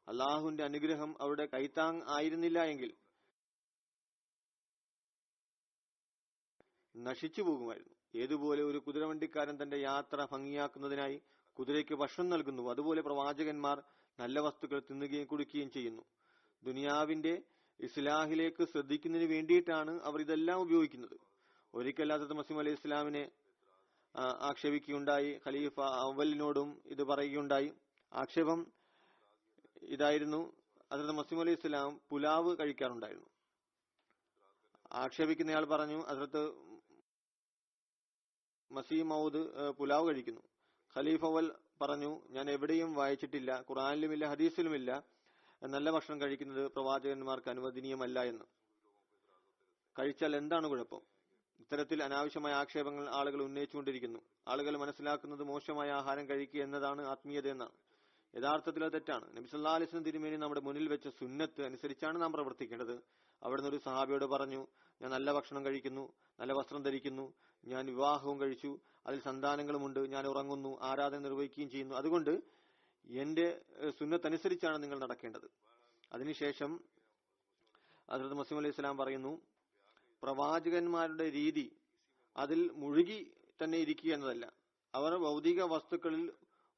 അള്ളാഹുവിന്റെ അനുഗ്രഹം അവരുടെ കൈത്താങ് ആയിരുന്നില്ല എങ്കിൽ നശിച്ചു പോകുമായിരുന്നു. ഏതുപോലെ ഒരു കുതിരവണ്ടിക്കാരൻ തന്റെ യാത്ര ഭംഗിയാക്കുന്നതിനായി കുതിരയ്ക്ക് ഭക്ഷണം നൽകുന്നു, അതുപോലെ പ്രവാചകന്മാർ നല്ല വസ്തുക്കൾ തിന്നുകയും കുടിക്കുകയും ചെയ്യുന്നു. ദുനിയാവിന്റെ ഇസ്ലാഹിലേക്ക് ശ്രദ്ധിക്കുന്നതിന് വേണ്ടിയിട്ടാണ് അവർ ഇതെല്ലാം ഉപയോഗിക്കുന്നത്. ഒരിക്കൽ ഹദ്റത്ത് മസീഹ് അലൈഹി ഇസ്ലാമിനെ ആക്ഷേപിക്കുകയുണ്ടായി. ഖലീഫ അവലിനോടും ഇത് പറയുകയുണ്ടായി. ആക്ഷേപം ഇതായിരുന്നു, ഹദ്റത്ത് മസീഹ് അലൈഹി ഇസ്ലാം പുലാവ് കഴിക്കാറുണ്ടായിരുന്നു. ആക്ഷേപിക്കുന്നയാൾ പറഞ്ഞു, ഹദ്റത്ത് മസീഹ് മൗദ് പുലാവ് കഴിക്കുന്നു. ഖലീഫ അവൽ പറഞ്ഞു, ഞാൻ എവിടെയും വായിച്ചിട്ടില്ല, ഖുർആനിലുമില്ല ഹദീസിലുമില്ല നല്ല ഭക്ഷണം കഴിക്കുന്നത് പ്രവാചകന്മാർക്ക് അനുവദനീയമല്ല എന്ന്. കഴിച്ചാൽ എന്താണ് കുഴപ്പം? ഇത്തരത്തിൽ അനാവശ്യമായ ആക്ഷേപങ്ങൾ ആളുകൾ ഉന്നയിച്ചുകൊണ്ടിരിക്കുന്നു. ആളുകൾ മനസ്സിലാക്കുന്നത് മോശമായ ആഹാരം കഴിക്കുക എന്നതാണ് ആത്മീയത എന്നാണ്. യഥാർത്ഥത്തിൽ അത് തെറ്റാണ്. നബി സല്ലല്ലാഹു അലൈഹി വസല്ലം തിരുമേനി നമ്മുടെ മുന്നിൽ വെച്ച സുന്നത്ത് അനുസരിച്ചാണ് നാം പ്രവർത്തിക്കേണ്ടത്. അവിടുന്ന് ഒരു സഹാബിയോട് പറഞ്ഞു, ഞാൻ നല്ല ഭക്ഷണം കഴിക്കുന്നു, നല്ല വസ്ത്രം ധരിക്കുന്നു, ഞാൻ വിവാഹവും കഴിച്ചു, അതിൽ സന്താനങ്ങളുമുണ്ട്, ഞാൻ ഉറങ്ങുന്നു, ആരാധന നിർവഹിക്കുകയും ചെയ്യുന്നു. അതുകൊണ്ട് എന്റെ സുന്നത്തനുസരിച്ചാണ് നിങ്ങൾ നടക്കേണ്ടത്. അതിനുശേഷം ഹദ്റത്ത് മസീഹ് അലൈഹി സ്വലാം പറയുന്നു, പ്രവാചകന്മാരുടെ രീതി അതിൽ മുഴുകി തന്നെ ഇരിക്കുക എന്നതല്ല. അവർ ഭൗതിക വസ്തുക്കളിൽ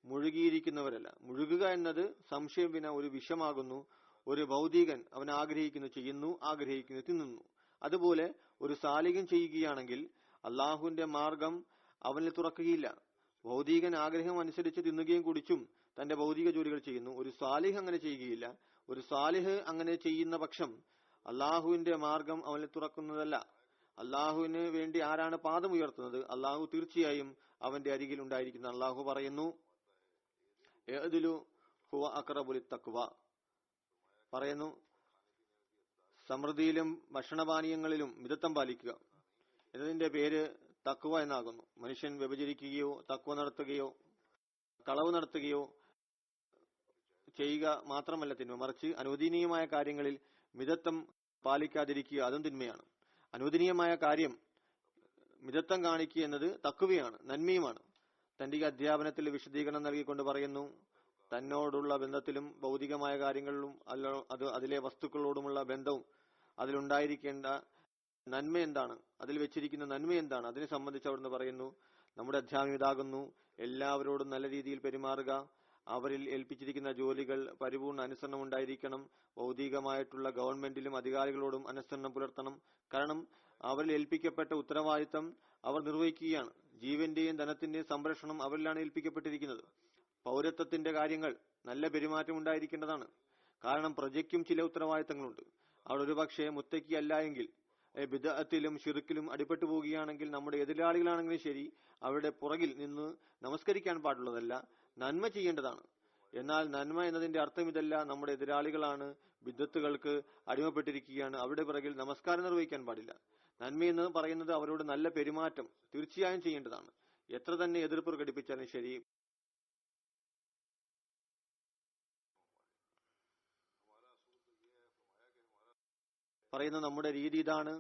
മുഴുകിയിരിക്കുന്നവരല്ല. മുഴുകുക എന്നത് സംശയം വിന ഒരു വിഷമാകുന്നു. ഒരു ഭൗതികൻ അവൻ ആഗ്രഹിക്കുന്നു ചെയ്യുന്നു, ആഗ്രഹിക്കുന്നു തിന്നുന്നു. അതുപോലെ ഒരു സാലിഹൻ ചെയ്യുകയാണെങ്കിൽ അള്ളാഹുവിന്റെ മാർഗം അവനിൽ തുറക്കുകയില്ല. ഭൗതികൻ ആഗ്രഹം അനുസരിച്ച് തിന്നുകയും കുടിച്ചും തന്റെ ഭൗതിക ജോലികൾ ചെയ്യുന്നു. ഒരു സാലിഹ് അങ്ങനെ ചെയ്യുകയില്ല. ഒരു സാലിഹ് അങ്ങനെ ചെയ്യുന്ന പക്ഷം അള്ളാഹുവിന്റെ മാർഗം അവനിൽ തുറക്കുന്നതല്ല. അള്ളാഹുവിന് വേണ്ടി ആരാണ് പാദം ഉയർത്തുന്നത്? അള്ളാഹു തീർച്ചയായും അവന്റെ അരികിൽ ഉണ്ടായിരിക്കുന്ന. അള്ളാഹു പറയുന്നു, ഇഅ്ദിലു ഹുവ അഖ്റബു ലിത്തഖ്വ. പറയുന്നു, സമൃദ്ധിയിലും ഭക്ഷണപാനീയങ്ങളിലും മിതത്വം പാലിക്കുക എന്നതിന്റെ പേര് തഖ്വ എന്നാകുന്നു. മനുഷ്യൻ വ്യഭിചരിക്കുകയോ തഖ്വ നടത്തുകയോ കളവ് നടത്തുകയോ ചെയ്യുക മാത്രമല്ല തിന്മ, മറിച്ച് അനുവദനീയമായ കാര്യങ്ങളിൽ മിതത്വം പാലിക്കാതിരിക്കുക അതും തിന്മയാണ്. അനുവദനീയമായ കാര്യം മിതത്വം കാണിക്കുക എന്നത് തഖ്വയാണ്, നന്മയുമാണ്. തന്റെ ഈ അധ്യാപനത്തിൽ വിശദീകരണം നൽകിക്കൊണ്ട് പറയുന്നു, തന്നോടുള്ള ബന്ധത്തിലും ഭൗതികമായ കാര്യങ്ങളിലും അതിലെ വസ്തുക്കളോടുമുള്ള ബന്ധവും അതിലുണ്ടായിരിക്കേണ്ട നന്മ എന്താണ്, അതിൽ വെച്ചിരിക്കുന്ന നന്മ എന്താണ്, അതിനെ സംബന്ധിച്ച് അവിടുന്ന് പറയുന്നു, നമ്മുടെ അധ്യാപനം ഇതാകുന്നു: എല്ലാവരോടും നല്ല രീതിയിൽ പെരുമാറുക, അവരിൽ ഏൽപ്പിച്ചിരിക്കുന്ന ജോലികൾ പരിപൂർണ്ണ അനുസരണം ഉണ്ടായിരിക്കണം, ഭൗതികമായിട്ടുള്ള ഗവൺമെന്റിലും അധികാരികളോടും അനുസരണം പുലർത്തണം. കാരണം അവരിൽ ഏൽപ്പിക്കപ്പെട്ട ഉത്തരവാദിത്തം അവർ നിർവഹിക്കുകയാണ്. ജീവന്റെയും ധനത്തിന്റെയും സംരക്ഷണം അവരിലാണ് ഏൽപ്പിക്കപ്പെട്ടിരിക്കുന്നത്. പൗരത്വത്തിന്റെ കാര്യങ്ങൾ നല്ല പെരുമാറ്റം ഉണ്ടായിരിക്കേണ്ടതാണ്. കാരണം പ്രജയ്ക്കും ചില ഉത്തരവാദിത്തങ്ങളുണ്ട്. അവിടെ ഒരുപക്ഷെ മുത്തക്കി അല്ല എങ്കിൽ ബിദ്അത്തിലും ശിർക്കിലും അടിപ്പെട്ടു പോവുകയാണെങ്കിൽ നമ്മുടെ എതിരാളികളാണെങ്കിലും ശരി, അവരുടെ പുറകിൽ നിന്ന് നമസ്കരിക്കാൻ പാടുള്ളതല്ല, നന്മ ചെയ്യേണ്ടതാണ്. എന്നാൽ നന്മ എന്നതിന്റെ അർത്ഥം ഇതല്ല. നമ്മുടെ എതിരാളികളാണ്, ബിദ്അത്തുകൾക്ക് അടിമപ്പെട്ടിരിക്കുകയാണ്, അവരുടെ പിറകിൽ നമസ്കാരം നിർവഹിക്കാൻ പാടില്ല. നന്മയെന്ന് പറയുന്നത് അവരോട് നല്ല പെരുമാറ്റം തീർച്ചയായും ചെയ്യേണ്ടതാണ്. എത്ര തന്നെ എതിർപ്പ് പ്രകടിപ്പിച്ചാലും ശരി. പറയുന്ന നമ്മുടെ രീതി ഇതാണ്: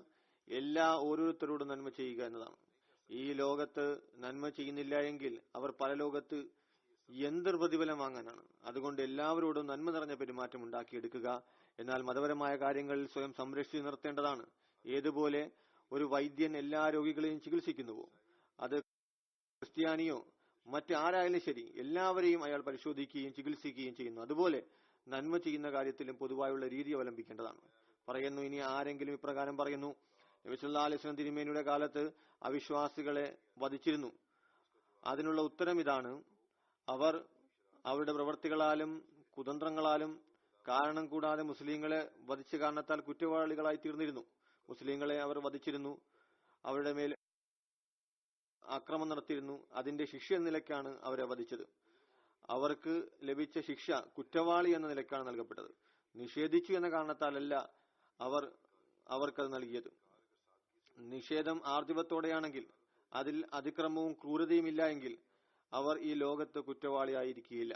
ഓരോരുത്തരോടും നന്മ ചെയ്യുക എന്നതാണ്. ഈ ലോകത്ത് നന്മ ചെയ്യുന്നില്ല എങ്കിൽ അവർ പരലോകത്ത് എന്തൊരു പ്രതിഫലം വാങ്ങാനാണ്. അതുകൊണ്ട് എല്ലാവരോടും നന്മ നിറഞ്ഞ പെരുമാറ്റം ഉണ്ടാക്കിയെടുക്കുക. എന്നാൽ മതപരമായ കാര്യങ്ങളിൽ സ്വയം സംരക്ഷിച്ചു നിർത്തേണ്ടതാണ്. ഏതുപോലെ ഒരു വൈദ്യൻ എല്ലാ രോഗികളെയും ചികിത്സിക്കുന്നുവോ, അത് ക്രിസ്ത്യാനിയോ മറ്റാരായാലും ശരി, എല്ലാവരെയും അയാൾ പരിശോധിക്കുകയും ചികിത്സിക്കുകയും ചെയ്യുന്നു. അതുപോലെ നന്മ ചെയ്യുന്ന കാര്യത്തിലും പൊതുവായുള്ള രീതി അവലംബിക്കേണ്ടതാണ്. പറയുന്നു, ഇനി ആരെങ്കിലും ഇപ്രകാരം പറയുന്നു: നബി സല്ലല്ലാഹു അലൈഹി വസല്ലം തിരുമേനിയുടെ കാലത്ത് അവിശ്വാസികളെ വധിച്ചിരുന്നു. അതിനുള്ള ഉത്തരം ഇതാണ്: അവർ അവരുടെ പ്രവൃത്തികളാലും കുതന്ത്രങ്ങളാലും കാരണം കൂടാതെ മുസ്ലിങ്ങളെ വധിച്ച കാരണത്താൽ കുറ്റവാളികളായി തീർന്നിരുന്നു. മുസ്ലിങ്ങളെ അവർ വധിച്ചിരുന്നു, അവരുടെ മേൽ ആക്രമണം നടത്തിയിരുന്നു. അതിന്റെ ശിക്ഷ എന്ന നിലയ്ക്കാണ് അവരെ വധിച്ചത്. അവർക്ക് ലഭിച്ച ശിക്ഷ കുറ്റവാളി എന്ന നിലയ്ക്കാണ് നൽകപ്പെട്ടത്. നിഷേധിച്ചു എന്ന കാരണത്താലല്ല അവർക്കത് നൽകിയത്. നിഷേധം ആർജവത്തോടെയാണെങ്കിൽ, അതിൽ അതിക്രമവും ക്രൂരതയും ഇല്ല എങ്കിൽ അവർ ഈ ലോകത്ത് കുറ്റവാളിയായിരിക്കുകയില്ല.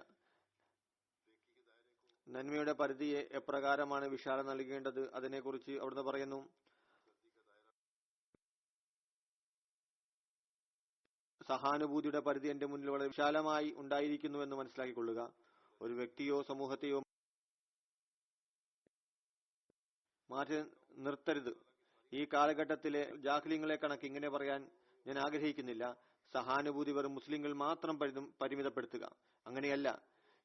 നന്മയുടെ പരിധിയെ എപ്രകാരമാണ് വിശാലം നൽകേണ്ടത് അതിനെക്കുറിച്ച് അവിടുന്ന് പറയുന്നു: സഹാനുഭൂതിയുടെ പരിധി എന്റെ മുന്നിൽ വളരെ വിശാലമായി ഉണ്ടായിരിക്കുന്നുവെന്ന് മനസ്സിലാക്കിക്കൊള്ളുക. ഒരു വ്യക്തിയോ സമൂഹത്തെയോ മാറ്റി നിർത്തരുത്. ഈ കാലഘട്ടത്തിലെ ജാഹ്ലിങ്ങളെ കണക്ക് ഇങ്ങനെ പറയാൻ ഞാൻ ആഗ്രഹിക്കുന്നില്ല: സഹാനുഭൂതി വെറും മുസ്ലിങ്ങൾ മാത്രം പരിമിതപ്പെടുത്തുക. അങ്ങനെയല്ല.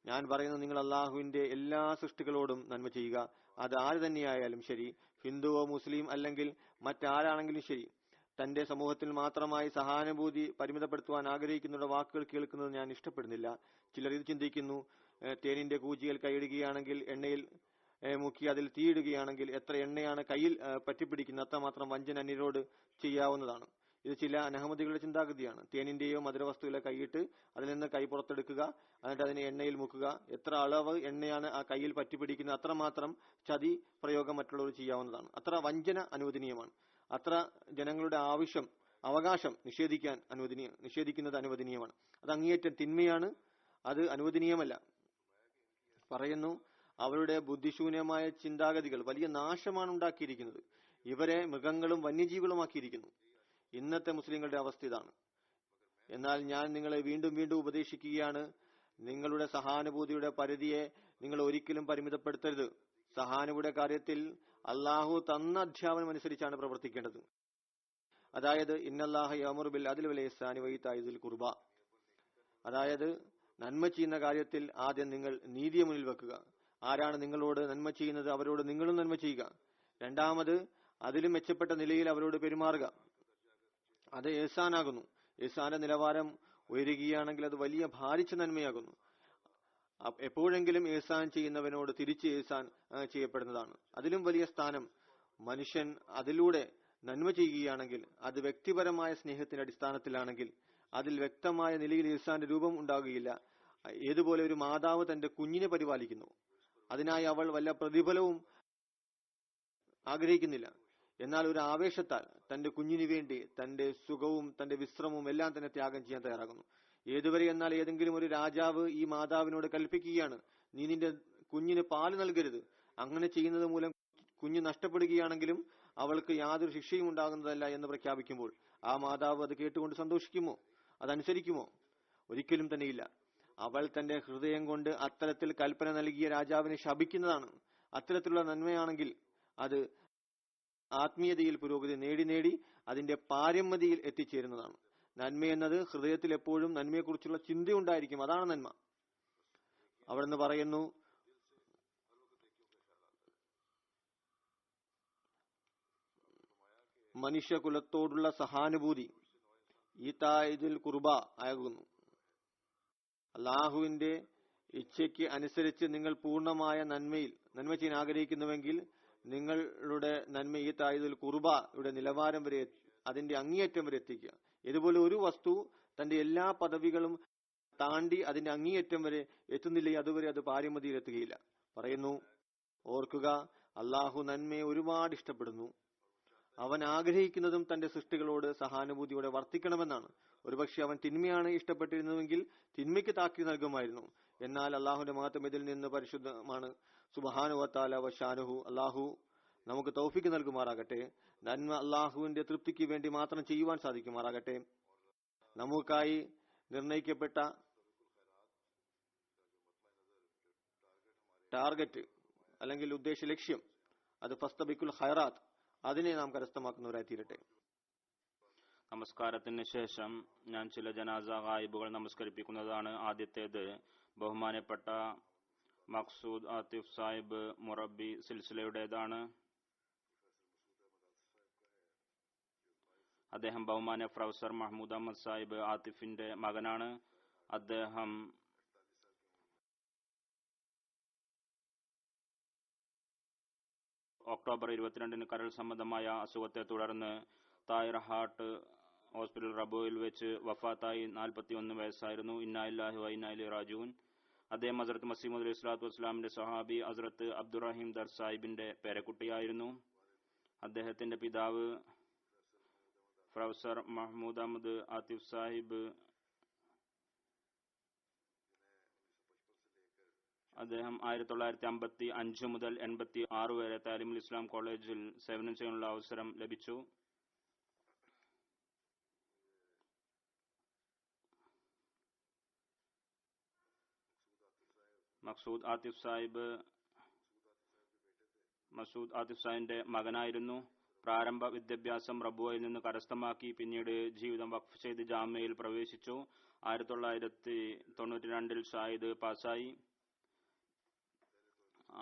ഞാൻ പറയുന്നത്, നിങ്ങൾ അള്ളാഹുവിന്റെ എല്ലാ സൃഷ്ടികളോടും നന്മ ചെയ്യുക. അത് ആര് തന്നെയായാലും ശരി, ഹിന്ദുവോ മുസ്ലിം അല്ലെങ്കിൽ മറ്റാരാണെങ്കിലും ശരി. തന്റെ സമൂഹത്തിൽ മാത്രമായി സഹാനുഭൂതി പരിമിതപ്പെടുത്തുവാൻ ആഗ്രഹിക്കുന്നവരുടെ വാക്കുകൾ കേൾക്കുന്നത് ഞാൻ ഇഷ്ടപ്പെടുന്നില്ല. ചിലർ ഇത് ചിന്തിക്കുന്നു: തേനിന്റെ കൂജിയിൽ കൈയിടുകയാണെങ്കിൽ, എണ്ണയിൽ മുക്കി അതിൽ തീയിടുകയാണെങ്കിൽ എത്ര എണ്ണയാണ് കയ്യിൽ പറ്റിപ്പിടിക്കുന്നത്, അത്രമാത്രം വഞ്ചന അന്യരോട് ചെയ്യാവുന്നതാണ്. ഇത് ചില അനഹമ്മദികളുടെ ചിന്താഗതിയാണ്. തേനിന്റെയോ മധുരവസ്തുവിലെ കൈയിട്ട് അതിൽ നിന്ന് കൈ പുറത്തെടുക്കുക, എന്നിട്ട് അതിനെ എണ്ണയിൽ മുക്കുക. എത്ര അളവ് എണ്ണയാണ് ആ കയ്യിൽ പറ്റിപ്പിടിക്കുന്നത്, അത്രമാത്രം ചതി പ്രയോഗം മറ്റുള്ളവർ ചെയ്യാവുന്നതാണ്. അത്ര വഞ്ചന അനുവദനീയമാണ്. അത്ര ജനങ്ങളുടെ അവകാശം നിഷേധിക്കുന്നത് അനുവദനീയമാണ്. അത് അങ്ങേയറ്റം തിന്മയാണ്, അത് അനുവദനീയമല്ല. പറയുന്നു, അവരുടെ ബുദ്ധിശൂന്യമായ ചിന്താഗതികൾ വലിയ നാശമാണ് ഉണ്ടാക്കിയിരിക്കുന്നത്. ഇവരെ മൃഗങ്ങളും വന്യജീവികളുമാക്കിയിരിക്കുന്നു. ഇന്നത്തെ മുസ്ലിങ്ങളുടെ അവസ്ഥ ഇതാണ്. എന്നാൽ ഞാൻ നിങ്ങളെ വീണ്ടും വീണ്ടും ഉപദേശിക്കുകയാണ്: നിങ്ങളുടെ സഹാനുഭൂതിയുടെ പരിധിയെ നിങ്ങൾ ഒരിക്കലും പരിമിതപ്പെടുത്തരുത്. സഹാനുഭൂതിയുടെ കാര്യത്തിൽ അള്ളാഹു തന്ന അധ്യാപനം അനുസരിച്ചാണ് പ്രവർത്തിക്കേണ്ടത്. അതായത്, ഇന്നല്ലാഹ യഅ്മുറു ബിൽ അദ്ലി വൽ ഇഹ്സാനി വഇതാഇ ദിൽ ഖുർബ. അതായത്, നന്മ ചെയ്യുന്ന കാര്യത്തിൽ ആദ്യം നിങ്ങൾ നീതിയെ മുന്നിൽ വെക്കുക. ആരാണ് നിങ്ങളോട് നന്മ ചെയ്യുന്നത്, അവരോട് നിങ്ങളും നന്മ ചെയ്യുക. രണ്ടാമത്, അതിലും മെച്ചപ്പെട്ട നിലയിൽ അവരോട് പെരുമാറുക. അത് ഇഹ്സാനാകുന്നു. ഇഹ്സാന്റെ നിലവാരം ഉയരുകയാണെങ്കിൽ അത് വലിയ ഭാരിച്ച നന്മയാകുന്നു. എപ്പോഴെങ്കിലും ഇഹ്സാൻ ചെയ്യുന്നവനോട് തിരിച്ച് ഇഹ്സാൻ ചെയ്യപ്പെടുന്നതാണ്. അതിലും വലിയ സ്ഥാനം. മനുഷ്യൻ അതിലൂടെ നന്മ ചെയ്യുകയാണെങ്കിൽ, അത് വ്യക്തിപരമായ സ്നേഹത്തിന്റെ അടിസ്ഥാനത്തിലാണെങ്കിൽ, അതിൽ വ്യക്തമായ നിലയിൽ ഇഹ്സാന്റെ രൂപം ഉണ്ടാകുകയില്ല. ഏതുപോലെ ഒരു മാതാവ് തന്റെ കുഞ്ഞിനെ പരിപാലിക്കുന്നു, അതിനായി അവൾ വല്ല പ്രതിഫലവും ആഗ്രഹിക്കുന്നില്ല. എന്നാൽ ഒരു ആവേശത്താൽ തന്റെ കുഞ്ഞിനു വേണ്ടി തന്റെ സുഖവും തന്റെ വിശ്രമവും എല്ലാം തന്നെ ത്യാഗം ചെയ്യാൻ തയ്യാറാകുന്നു. ഏതുവരെ എന്നാൽ ഏതെങ്കിലും ഒരു രാജാവ് ഈ മാതാവിനോട് കൽപ്പിക്കുകയാണ്, നീ നിന്റെ കുഞ്ഞിന് പാല് നൽകരുത്, അങ്ങനെ ചെയ്യുന്നത് മൂലം കുഞ്ഞ് നഷ്ടപ്പെടുകയാണെങ്കിലും അവൾക്ക് യാതൊരു ശിക്ഷയും ഉണ്ടാകുന്നതല്ല എന്ന് പ്രഖ്യാപിക്കുമ്പോൾ ആ മാതാവ് അത് കേട്ടുകൊണ്ട് സന്തോഷിക്കുമോ? അതനുസരിക്കുമോ? ഒരിക്കലും തന്നെയില്ല. അവൾ തന്റെ ഹൃദയം കൊണ്ട് അത്തരത്തിൽ കൽപ്പന നൽകിയ രാജാവിനെ ശപിക്കുന്നതാണ്. അത്തരത്തിലുള്ള നന്മയാണെങ്കിൽ അത് ആത്മീയതയിൽ പുരോഗതി നേടി നേടി അതിന്റെ പാരമ്യതയിൽ എത്തിച്ചേരുന്നതാണ്. നന്മയെന്നത് ഹൃദയത്തിൽ എപ്പോഴും നന്മയെക്കുറിച്ചുള്ള ചിന്തയുണ്ടായിരിക്കും, അതാണ് നന്മ. അവിടുന്ന് പറയുന്നു, മനുഷ്യകുലത്തോടുള്ള സഹാനുഭൂതി ഈതാഇദുൽ ഖുർബ ആകുന്നു. അള്ളാഹുവിന്റെ ഇച്ഛയ്ക്ക് അനുസരിച്ച് നിങ്ങൾ പൂർണ്ണമായ നന്മ ചെയ്യാൻ ആഗ്രഹിക്കുന്നുവെങ്കിൽ നിങ്ങളുടെ നന്മ ഈതാഇദുൽ ഖുർബയുടെ നിലവാരം വരെ, അതിന്റെ അങ്ങേയറ്റം വരെ എത്തിക്കുക. ഇതുപോലെ ഒരു വസ്തു തന്റെ എല്ലാ പദവികളും താണ്ടി അതിന്റെ അങ്ങേയറ്റം വരെ എത്തുന്നില്ലെങ്കിൽ അതുവരെ അത് പാരമ്യതയിൽ എത്തുകയില്ല. പറയുന്നു, ഓർക്കുക, അള്ളാഹു നന്മയെ ഒരുപാട് ഇഷ്ടപ്പെടുന്നു. അവൻ ആഗ്രഹിക്കുന്നതും തന്റെ സൃഷ്ടികളോട് സഹാനുഭൂതിയോടെ വർത്തിക്കണമെന്നാണ്. ഒരുപക്ഷെ അവൻ തിന്മയാണ് ഇഷ്ടപ്പെട്ടിരുന്നുവെങ്കിൽ തിന്മയ്ക്ക് താക്കീത് നൽകുമായിരുന്നു. എന്നാൽ അള്ളാഹുവിന്റെ മഹത്വം ഇതിൽ നിന്ന് പരിശുദ്ധമാണ്. സുബ്ഹാനഹു വതആല വശാനുഹു. അള്ളാഹു നമുക്ക് തൗഫീഖ് നൽകുമാറാകട്ടെ. നന്മ അള്ളാഹുവിന്റെ തൃപ്തിക്ക് വേണ്ടി മാത്രം ചെയ്യുവാൻ സാധിക്കുമാറാകട്ടെ. നമുക്കായി നിർണയിക്കപ്പെട്ട ടാർഗറ്റ് അല്ലെങ്കിൽ ഉദ്ദേശ ലക്ഷ്യം, അത് ഫസ്തബിക്കുൽ ഖൈറാത്ത്, അതിനെ നാം കരസ്ഥമാക്കുന്നവരായി തീരട്ടെ. നമസ്കാരത്തിന് ശേഷം ഞാൻ ചില ജനാസ ഗായിബുകൾ നമസ്കരിപ്പിക്കുന്നതാണ്. ആദ്യത്തേത് ബഹുമാനപ്പെട്ട മഖ്സൂദ് ആതിഫ് സാഹിബ് മുറബി സിൽസിലയുടേതാണ്. അദ്ദേഹം ബഹുമാന പ്രൊഫസർ മഹ്മൂദ് അഹമ്മദ് സാഹിബ് ആതിഫിന്റെ മകനാണ്. അദ്ദേഹം ഒക്ടോബർ 22 കരൾ സംബന്ധമായ അസുഖത്തെ തുടർന്ന് താഹിർ ഹാർട്ട് ഹോസ്പിറ്റൽ റബോയിൽ വെച്ച് വഫാത്തായി. 41 വയസ്സായിരുന്നു. ഇന്നാ ലില്ലാഹി വ ഇന്നാ ഇലൈഹി റാജിഊൻ. അദ്ദേഹം ഹസ്രത്ത് മസീഹ് മൗഊദ് അലൈഹി സ്വലാത്തു വസ്സലാമിന്റെ സഹാബി ഹസ്രത്ത് അബ്ദുറഹീം ദർ സാഹിബിന്റെ പേരക്കുട്ടിയായിരുന്നു. അദ്ദേഹത്തിന്റെ പിതാവ് പ്രൊഫസർ മഹ്മൂദ് അഹമ്മദ് ആതിഫ് സാഹിബ്, അദ്ദേഹം 1955 മുതൽ 86 വരെ താലിമുൽ ഇസ്ലാം കോളേജിൽ സേവനം ചെയ്യാനുള്ള അവസരം ലഭിച്ചു. മഖ്സൂദ് ആതിഫ് സാഹിബിന്റെ മകനായിരുന്നു. പ്രാരംഭ വിദ്യാഭ്യാസം റബുവയിൽ നിന്ന് കരസ്ഥമാക്കി. പിന്നീട് ജീവിതം വഖഫ് ചെയ്ത് ജാമ്യയിൽ പ്രവേശിച്ചു. 1992 ഷാഹിദ് പാസായി.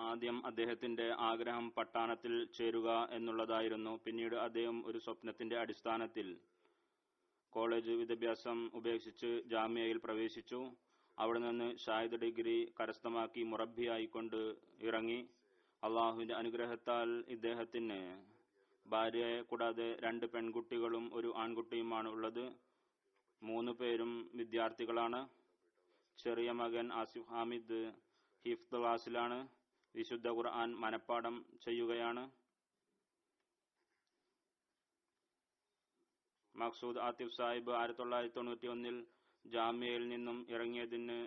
ആദ്യം അദ്ദേഹത്തിന്റെ ആഗ്രഹം പട്ടാളത്തിൽ ചേരുക എന്നുള്ളതായിരുന്നു. പിന്നീട് അദ്ദേഹം ഒരു സ്വപ്നത്തിന്റെ അടിസ്ഥാനത്തിൽ കോളേജ് വിദ്യാഭ്യാസം ഉപേക്ഷിച്ച് ജാമ്യയിൽ പ്രവേശിച്ചു. അവിടെ നിന്ന് ഷാഹിദ് ഡിഗ്രി കരസ്ഥമാക്കി മുറബിയായിക്കൊണ്ട് ഇറങ്ങി. അള്ളാഹുവിന്റെ അനുഗ്രഹത്താൽ ഇദ്ദേഹത്തിന് ഭാര്യയെ കൂടാതെ 2 പെൺകുട്ടികളും 1 ആൺകുട്ടിയുമാണ് ഉള്ളത്. 3 പേരും വിദ്യാർത്ഥികളാണ്. ചെറിയ മകൻ ആസിഫ് ഹാമിദ് ഹിഫ്ദ് ക്ലാസിലാണ്. വിശുദ്ധ ഖുർആൻ മനപ്പാഠം ചെയ്യുകയാണ്. മഖ്സൂദ് ആതിഫ് സാഹിബ് 1991 ജാമ്യയിൽ നിന്നും ഇറങ്ങിയതിന്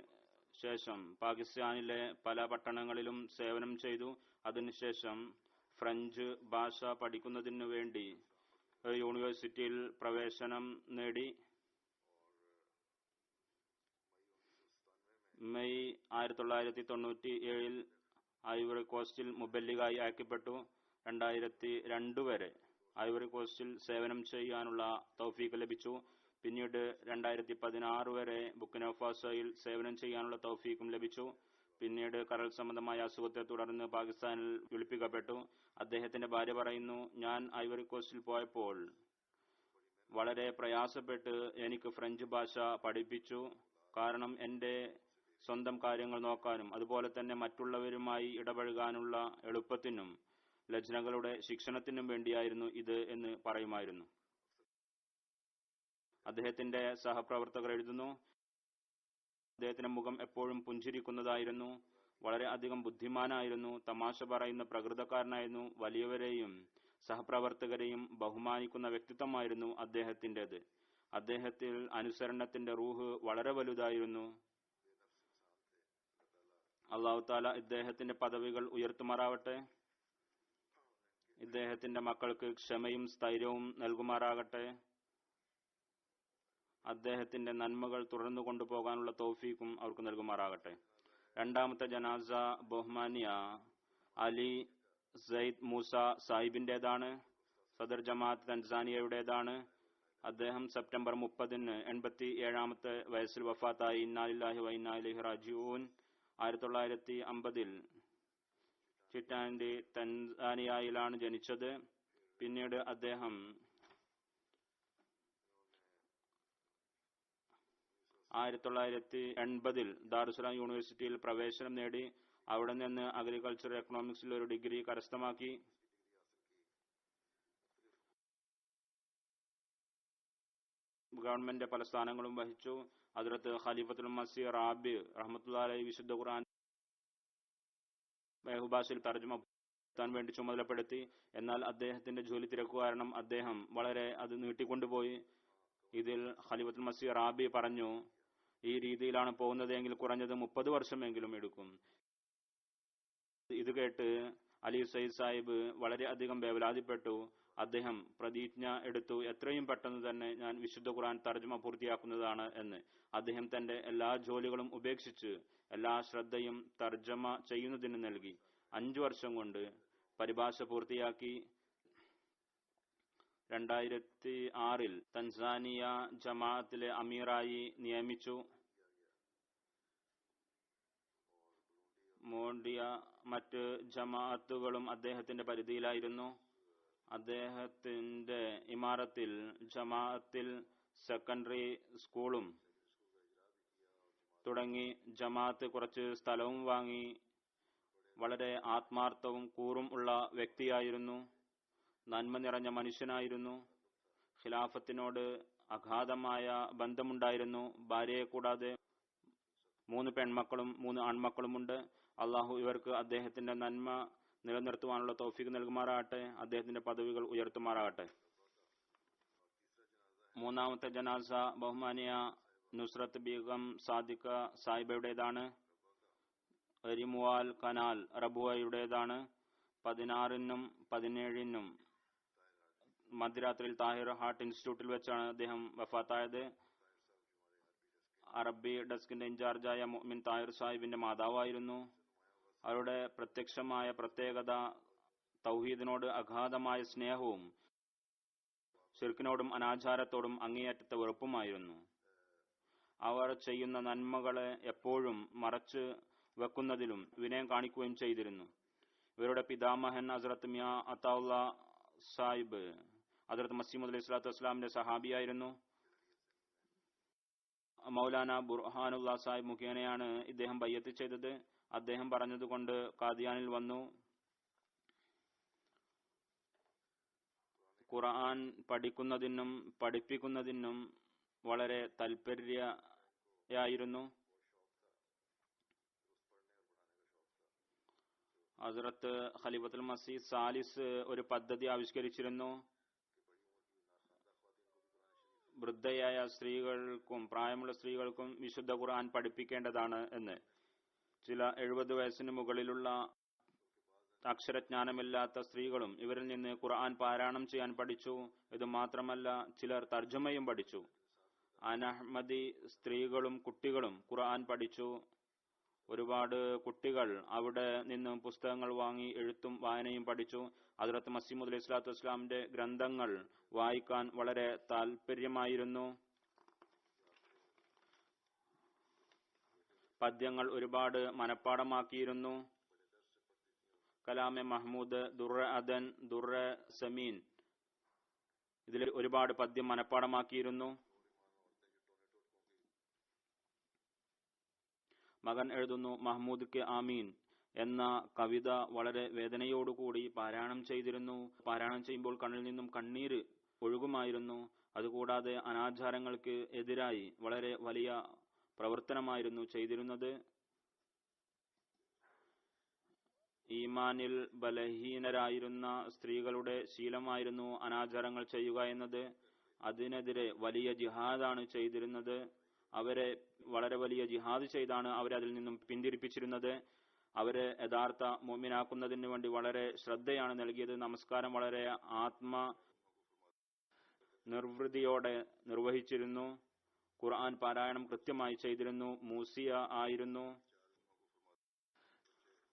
ശേഷം പാകിസ്ഥാനിലെ പല പട്ടണങ്ങളിലും സേവനം ചെയ്തു. അതിനുശേഷം ഫ്രഞ്ച് ഭാഷ പഠിക്കുന്നതിനു വേണ്ടി യൂണിവേഴ്സിറ്റിയിൽ പ്രവേശനം നേടി. May 1997 Ivory കോസ്റ്റിൽ മുബല്ലിഗായി അയക്കപ്പെട്ടു. 2002 വരെ ഐവറി കോസ്റ്റിൽ സേവനം ചെയ്യാനുള്ള തൗഫീഖ് ലഭിച്ചു. പിന്നീട് 2016 വരെ ബുർക്കിന-ഫാസോയിൽ സേവനം ചെയ്യാനുള്ള തൗഫീഖും ലഭിച്ചു. പിന്നീട് കരൾ സംബന്ധമായ അസുഖത്തെ തുടർന്ന് പാകിസ്ഥാനിൽ വിളിപ്പിക്കപ്പെട്ടു. അദ്ദേഹത്തിന്റെ ഭാര്യ പറയുന്നു, ഞാൻ ഐവറി കോസ്റ്റിൽ പോയപ്പോൾ വളരെ പ്രയാസപ്പെട്ട് എനിക്ക് ഫ്രഞ്ച് ഭാഷ പഠിപ്പിച്ചു. കാരണം എന്റെ സ്വന്തം കാര്യങ്ങൾ നോക്കാനും അതുപോലെ തന്നെ മറ്റുള്ളവരുമായി ഇടപഴകാനുള്ള എളുപ്പത്തിനും ലജ്നകളുടെ ശിക്ഷണത്തിനും വേണ്ടിയായിരുന്നു ഇത് എന്ന് പറയുമായിരുന്നു. അദ്ദേഹത്തിന്റെ സഹപ്രവർത്തകർ എഴുതുന്നു, അദ്ദേഹത്തിന്റെ മുഖം എപ്പോഴും പുഞ്ചിരിക്കുന്നതായിരുന്നു. വളരെ അധികം ബുദ്ധിമാനായിരുന്നു. തമാശ പറയുന്ന പ്രകൃതക്കാരനായിരുന്നു. വലിയവരെയും സഹപ്രവർത്തകരെയും ബഹുമാനിക്കുന്ന വ്യക്തിത്വമായിരുന്നു അദ്ദേഹത്തിൻ്റെത്. അദ്ദേഹത്തിൽ അനുസരണത്തിന്റെ റൂഹ് വളരെ വലുതായിരുന്നു. അല്ലാഹു തആല ഇദ്ദേഹത്തിന്റെ പദവികൾ ഉയർത്തുമാറാവട്ടെ. ഇദ്ദേഹത്തിന്റെ മക്കൾക്ക് ക്ഷമയും സ്ഥൈര്യവും നൽകുമാറാകട്ടെ. അദ്ദേഹത്തിന്റെ നന്മകൾ തുടർന്നു കൊണ്ടുപോകാനുള്ള തൗഫീഖും അവർക്ക് നൽകുമാറാകട്ടെ. രണ്ടാമത്തെ ജനാസ ബഹുമാനിയ അലി സയ്യിദ് മൂസ സാഹിബിന്റേതാണ്. സദർ ജമാഅത്ത് തൻസാനിയയുടേതാണ്. അദ്ദേഹം സെപ്റ്റംബർ 30 87 വയസ്സിൽ വഫാത്തായി. ഇന്നാ ലില്ലാഹി വ ഇന്നാ ഇലൈഹി റാജിഊൻ. 1950 ചിറ്റാൻഡി തൻസാനിയയിലാണ് ജനിച്ചത്. പിന്നീട് അദ്ദേഹം 1980 ദാറുസ്സലാം യൂണിവേഴ്സിറ്റിയിൽ പ്രവേശനം നേടി. അവിടെ നിന്ന് അഗ്രികൾച്ചർ എക്കണോമിക്സിൽ ഒരു ഡിഗ്രി കരസ്ഥമാക്കി. ഗവൺമെന്റ് പല സ്ഥാനങ്ങളും വഹിച്ചു. ഹദ്റത്ത് ഖലീഫത്തുൽ മസീഹ് റാബി റഹ്മത്തുള്ളാഹി അലൈഹി വിശുദ്ധ ഖുർആൻ ബഹുഭാഷയിൽ തർജ്ജമ ാൻ വേണ്ടി ചുമതലപ്പെടുത്തി. എന്നാൽ അദ്ദേഹത്തിന്റെ ജോലി തിരക്ക് കാരണം അദ്ദേഹം വളരെ അത് നീട്ടിക്കൊണ്ടുപോയി. ഇതിൽ ഖലീഫത്തുൽ മസീഹ് റാബി പറഞ്ഞു, ഈ രീതിയിലാണ് പോകുന്നതെങ്കിൽ കുറഞ്ഞത് 30 വർഷമെങ്കിലും എടുക്കും. ഇത് കേട്ട് അലി സയ്യിദ് സാഹിബ് വളരെയധികം വേവലാതിപ്പെട്ടു. അദ്ദേഹം പ്രതിജ്ഞ എടുത്തു, എത്രയും പെട്ടെന്ന് തന്നെ ഞാൻ വിശുദ്ധ ഖുർആൻ തർജ്ജമ പൂർത്തിയാക്കുന്നതാണ് എന്ന്. അദ്ദേഹം തന്റെ എല്ലാ ജോലികളും ഉപേക്ഷിച്ച് എല്ലാ ശ്രദ്ധയും തർജ്ജമ ചെയ്യുന്നതിന് നൽകി. 5 വർഷം കൊണ്ട് പരിഭാഷ പൂർത്തിയാക്കി. 2006 തൻസാനിയ ജമാഅത്തിലെ അമീറായി നിയമിച്ചു. മോണ്ടിയ മറ്റ് ജമാഅത്തുകളും അദ്ദേഹത്തിന്റെ പരിധിയിലായിരുന്നു. അദ്ദേഹത്തിന്റെ ഇമാറത്തിൽ ജമാഅത്തിൽ സെക്കൻഡറി സ്കൂളും തുടങ്ങി. ജമാഅത്ത് കുറച്ച് സ്ഥലവും വാങ്ങി. വളരെ ആത്മാർത്ഥവും കൂറും ഉള്ള വ്യക്തിയായിരുന്നു. നന്മ നിറഞ്ഞ മനുഷ്യനായിരുന്നു. ഖിലാഫത്തിനോട് അഗാധമായ ബന്ധമുണ്ടായിരുന്നു. ഭാര്യയെ കൂടാതെ 3 പെൺമക്കളും 3 ആൺമക്കളുമുണ്ട്. അള്ളാഹു ഇവർക്ക് അദ്ദേഹത്തിന്റെ നന്മ നിലനിർത്തുവാനുള്ള തൗഫീഖ് നൽകുമാറാകട്ടെ. അദ്ദേഹത്തിന്റെ പദവികൾ ഉയർത്തുമാറാകട്ടെ. മൂന്നാമത്തെ ജനാസ ബഹുമാനിയ നുസ്രത്ത് ബീഗം സാദിഖ സാഹിബയുടേതാണ്. എരിമുവാൽ കനാൽ റബുവയുടേതാണ്. 16 17 മധ്യരാത്രിയിൽ താഹിർ ഹാർട്ട് ഇൻസ്റ്റിറ്റ്യൂട്ടിൽ വെച്ചാണ് അദ്ദേഹം വഫാത്തായത്. അറബി ഡെസ്കിന്റെ ഇൻചാർജായ മുഅ്മിൻ താഹിർ സാഹിബിന്റെ മാതാവായിരുന്നു. അവരുടെ പ്രത്യക്ഷമായ പ്രത്യേകത തൗഹീദിനോട് അഗാധമായ സ്നേഹവും ശിർക്കിനോടും അനാചാരത്തോടും അങ്ങേയറ്റത്തെ വെറുപ്പുമായിരുന്നു. അവർ ചെയ്യുന്ന നന്മകളെ എപ്പോഴും മറച്ചു വെക്കുന്നതിലും വിനയം കാണിക്കുകയും ചെയ്തിരുന്നു. ഇവരുടെ പിതാമഹൻ ഹസ്രത്ത് മിയാ അത്താഉല്ല സാഹിബ് ഹസ്രത്ത് മസീഹ് അലൈഹി സ്വലാത്തു വസ്സലാമിന്റെ സഹാബിയായിരുന്നു. മൗലാന ബുർഹാനുള്ള സാഹിബ് മുഖേനയാണ് ഇദ്ദേഹം ബയ്യത്ത് ചെയ്തത്. അദ്ദേഹം പറഞ്ഞതുകൊണ്ട് ഖാദിയാനിൽ വന്നു. ഖുർആൻ പഠിക്കുന്നതിനും പഠിപ്പിക്കുന്നതിനും വളരെ താൽപര്യയായിരുന്നു. ഹസ്രത്ത് ഖലീഫത്തുൽ മസീഹ് സാലിസ് ഒരു പദ്ധതി ആവിഷ്കരിച്ചിരുന്നു. വൃദ്ധയായ സ്ത്രീകൾക്കും പ്രായമുള്ള സ്ത്രീകൾക്കും വിശുദ്ധ ഖുർആൻ പഠിപ്പിക്കേണ്ടതാണ് എന്ന്. ചില 70 വയസ്സിന് മുകളിലുള്ള അക്ഷരജ്ഞാനമില്ലാത്ത സ്ത്രീകളും ഇവരിൽ നിന്ന് ഖുർആൻ പാരായണം ചെയ്യാൻ പഠിച്ചു. ഇത് മാത്രമല്ല, ചിലർ തർജ്ജമയും പഠിച്ചു. അനഹ്മദി സ്ത്രീകളും കുട്ടികളും ഖുർആൻ പഠിച്ചു. ഒരുപാട് കുട്ടികൾ അവിടെ നിന്ന് പുസ്തകങ്ങൾ വാങ്ങി എഴുത്തും വായനയും പഠിച്ചു. ഹദ്റത്ത് മസീഹ് അലൈഹി സ്വലാത്തു വസ്സലാമിന്റെ ഗ്രന്ഥങ്ങൾ വായിക്കാൻ വളരെ താൽപര്യമായിരുന്നു. പദ്യങ്ങൾ ഒരുപാട് മനഃപ്പാടമാക്കിയിരുന്നു. കലാമെ മഹ്മൂദ്, ദുർറ അദൻ, ദുർറ സമീൻ, ഇതിൽ ഒരുപാട് പദ്യം മനഃപ്പാടമാക്കിയിരുന്നു. മകൻ എഴുതുന്നു, മഹ്മൂദ് കെ ആമീൻ എന്ന കവിത വളരെ വേദനയോടുകൂടി പാരായണം ചെയ്തിരുന്നു. പാരായണം ചെയ്യുമ്പോൾ കണ്ണിൽ നിന്നും കണ്ണീര് ഒഴുകുമായിരുന്നു. അതുകൂടാതെ അനാചാരങ്ങൾക്ക് എതിരായി വളരെ വലിയ പ്രവർത്തനമായിരുന്നു ചെയ്തിരുന്നത്. ഈമാനിൽ ബലഹീനരായിരുന്ന സ്ത്രീകളുടെ ശീലമായിരുന്നു അനാചാരങ്ങൾ ചെയ്യുക എന്നത്. അതിനെതിരെ വലിയ ജിഹാദാണ് ചെയ്തിരുന്നത്. അവരെ വളരെ വലിയ ജിഹാദ് ചെയ്താണ് അവരെ അതിൽ നിന്നും പിന്തിരിപ്പിച്ചിരുന്നത്. അവരെ യഥാർത്ഥ മുഅ്മിനാക്കുന്നതിന് വേണ്ടി വളരെ ശ്രദ്ധയാണ് നൽകിയത്. നമസ്കാരം വളരെ നിർവൃതിയോടെ നിർവഹിച്ചിരുന്നു. ഖുർആൻ പാരായണം കൃത്യമായി ചെയ്തിരുന്നു. മൂസിയ ആയിരുന്നു.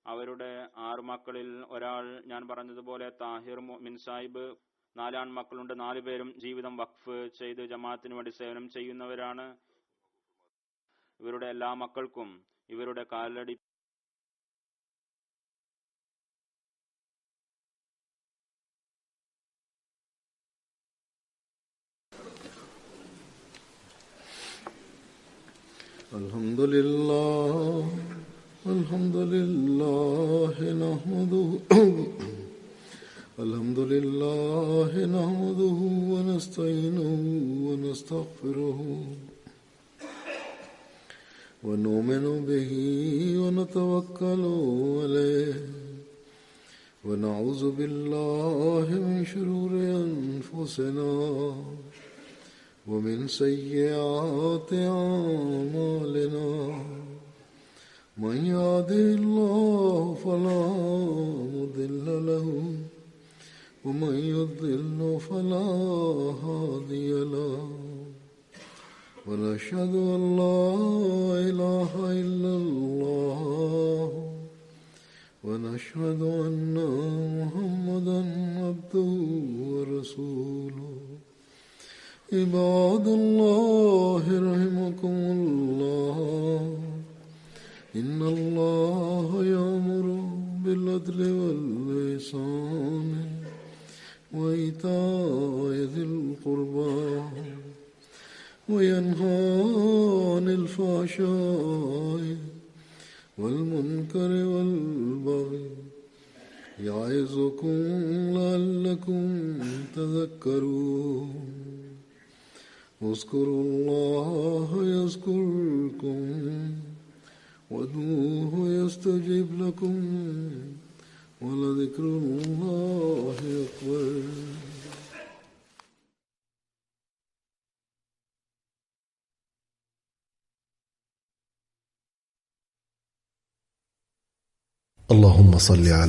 അവരുടെ 6 മക്കളിൽ ഒരാൾ ഞാൻ പറഞ്ഞതുപോലെ താഹിർ മുഅ്മിൻ സാഹിബ്. 4 ആൺമക്കളുണ്ട്. 4 പേരും ജീവിതം വഖഫ് ചെയ്ത് ജമാഅത്തിന് വേണ്ടി സേവനം ചെയ്യുന്നവരാണ്. ഇവരുടെ എല്ലാ മക്കൾക്കും ഇവരുടെ Kalady Alhamdulillah nahmaduhu wa nasta'inuhu wa nastaghfiruhu wa nu'minu bihi wa natawakkalu alayhi wa na'udhu billahi min shururi anfusina wa min sayyiati a'malina. من يهده الله فلا مضل له ومن يضلل فلا هادي له ونشهد أن لا إله إلا الله ونشهد أن محمدا عبده ورسوله. عباد الله رحمكم الله إن الله يأمر بالعدل والإحسان وإيتاء ذي القربى وينهى عن الفحشاء والمنكر والبغي يعظكم لعلكم تذكرون. اذكروا الله يذكركم وادعوه يستجب لكم ولذكر الله أكبر. اللهم صل على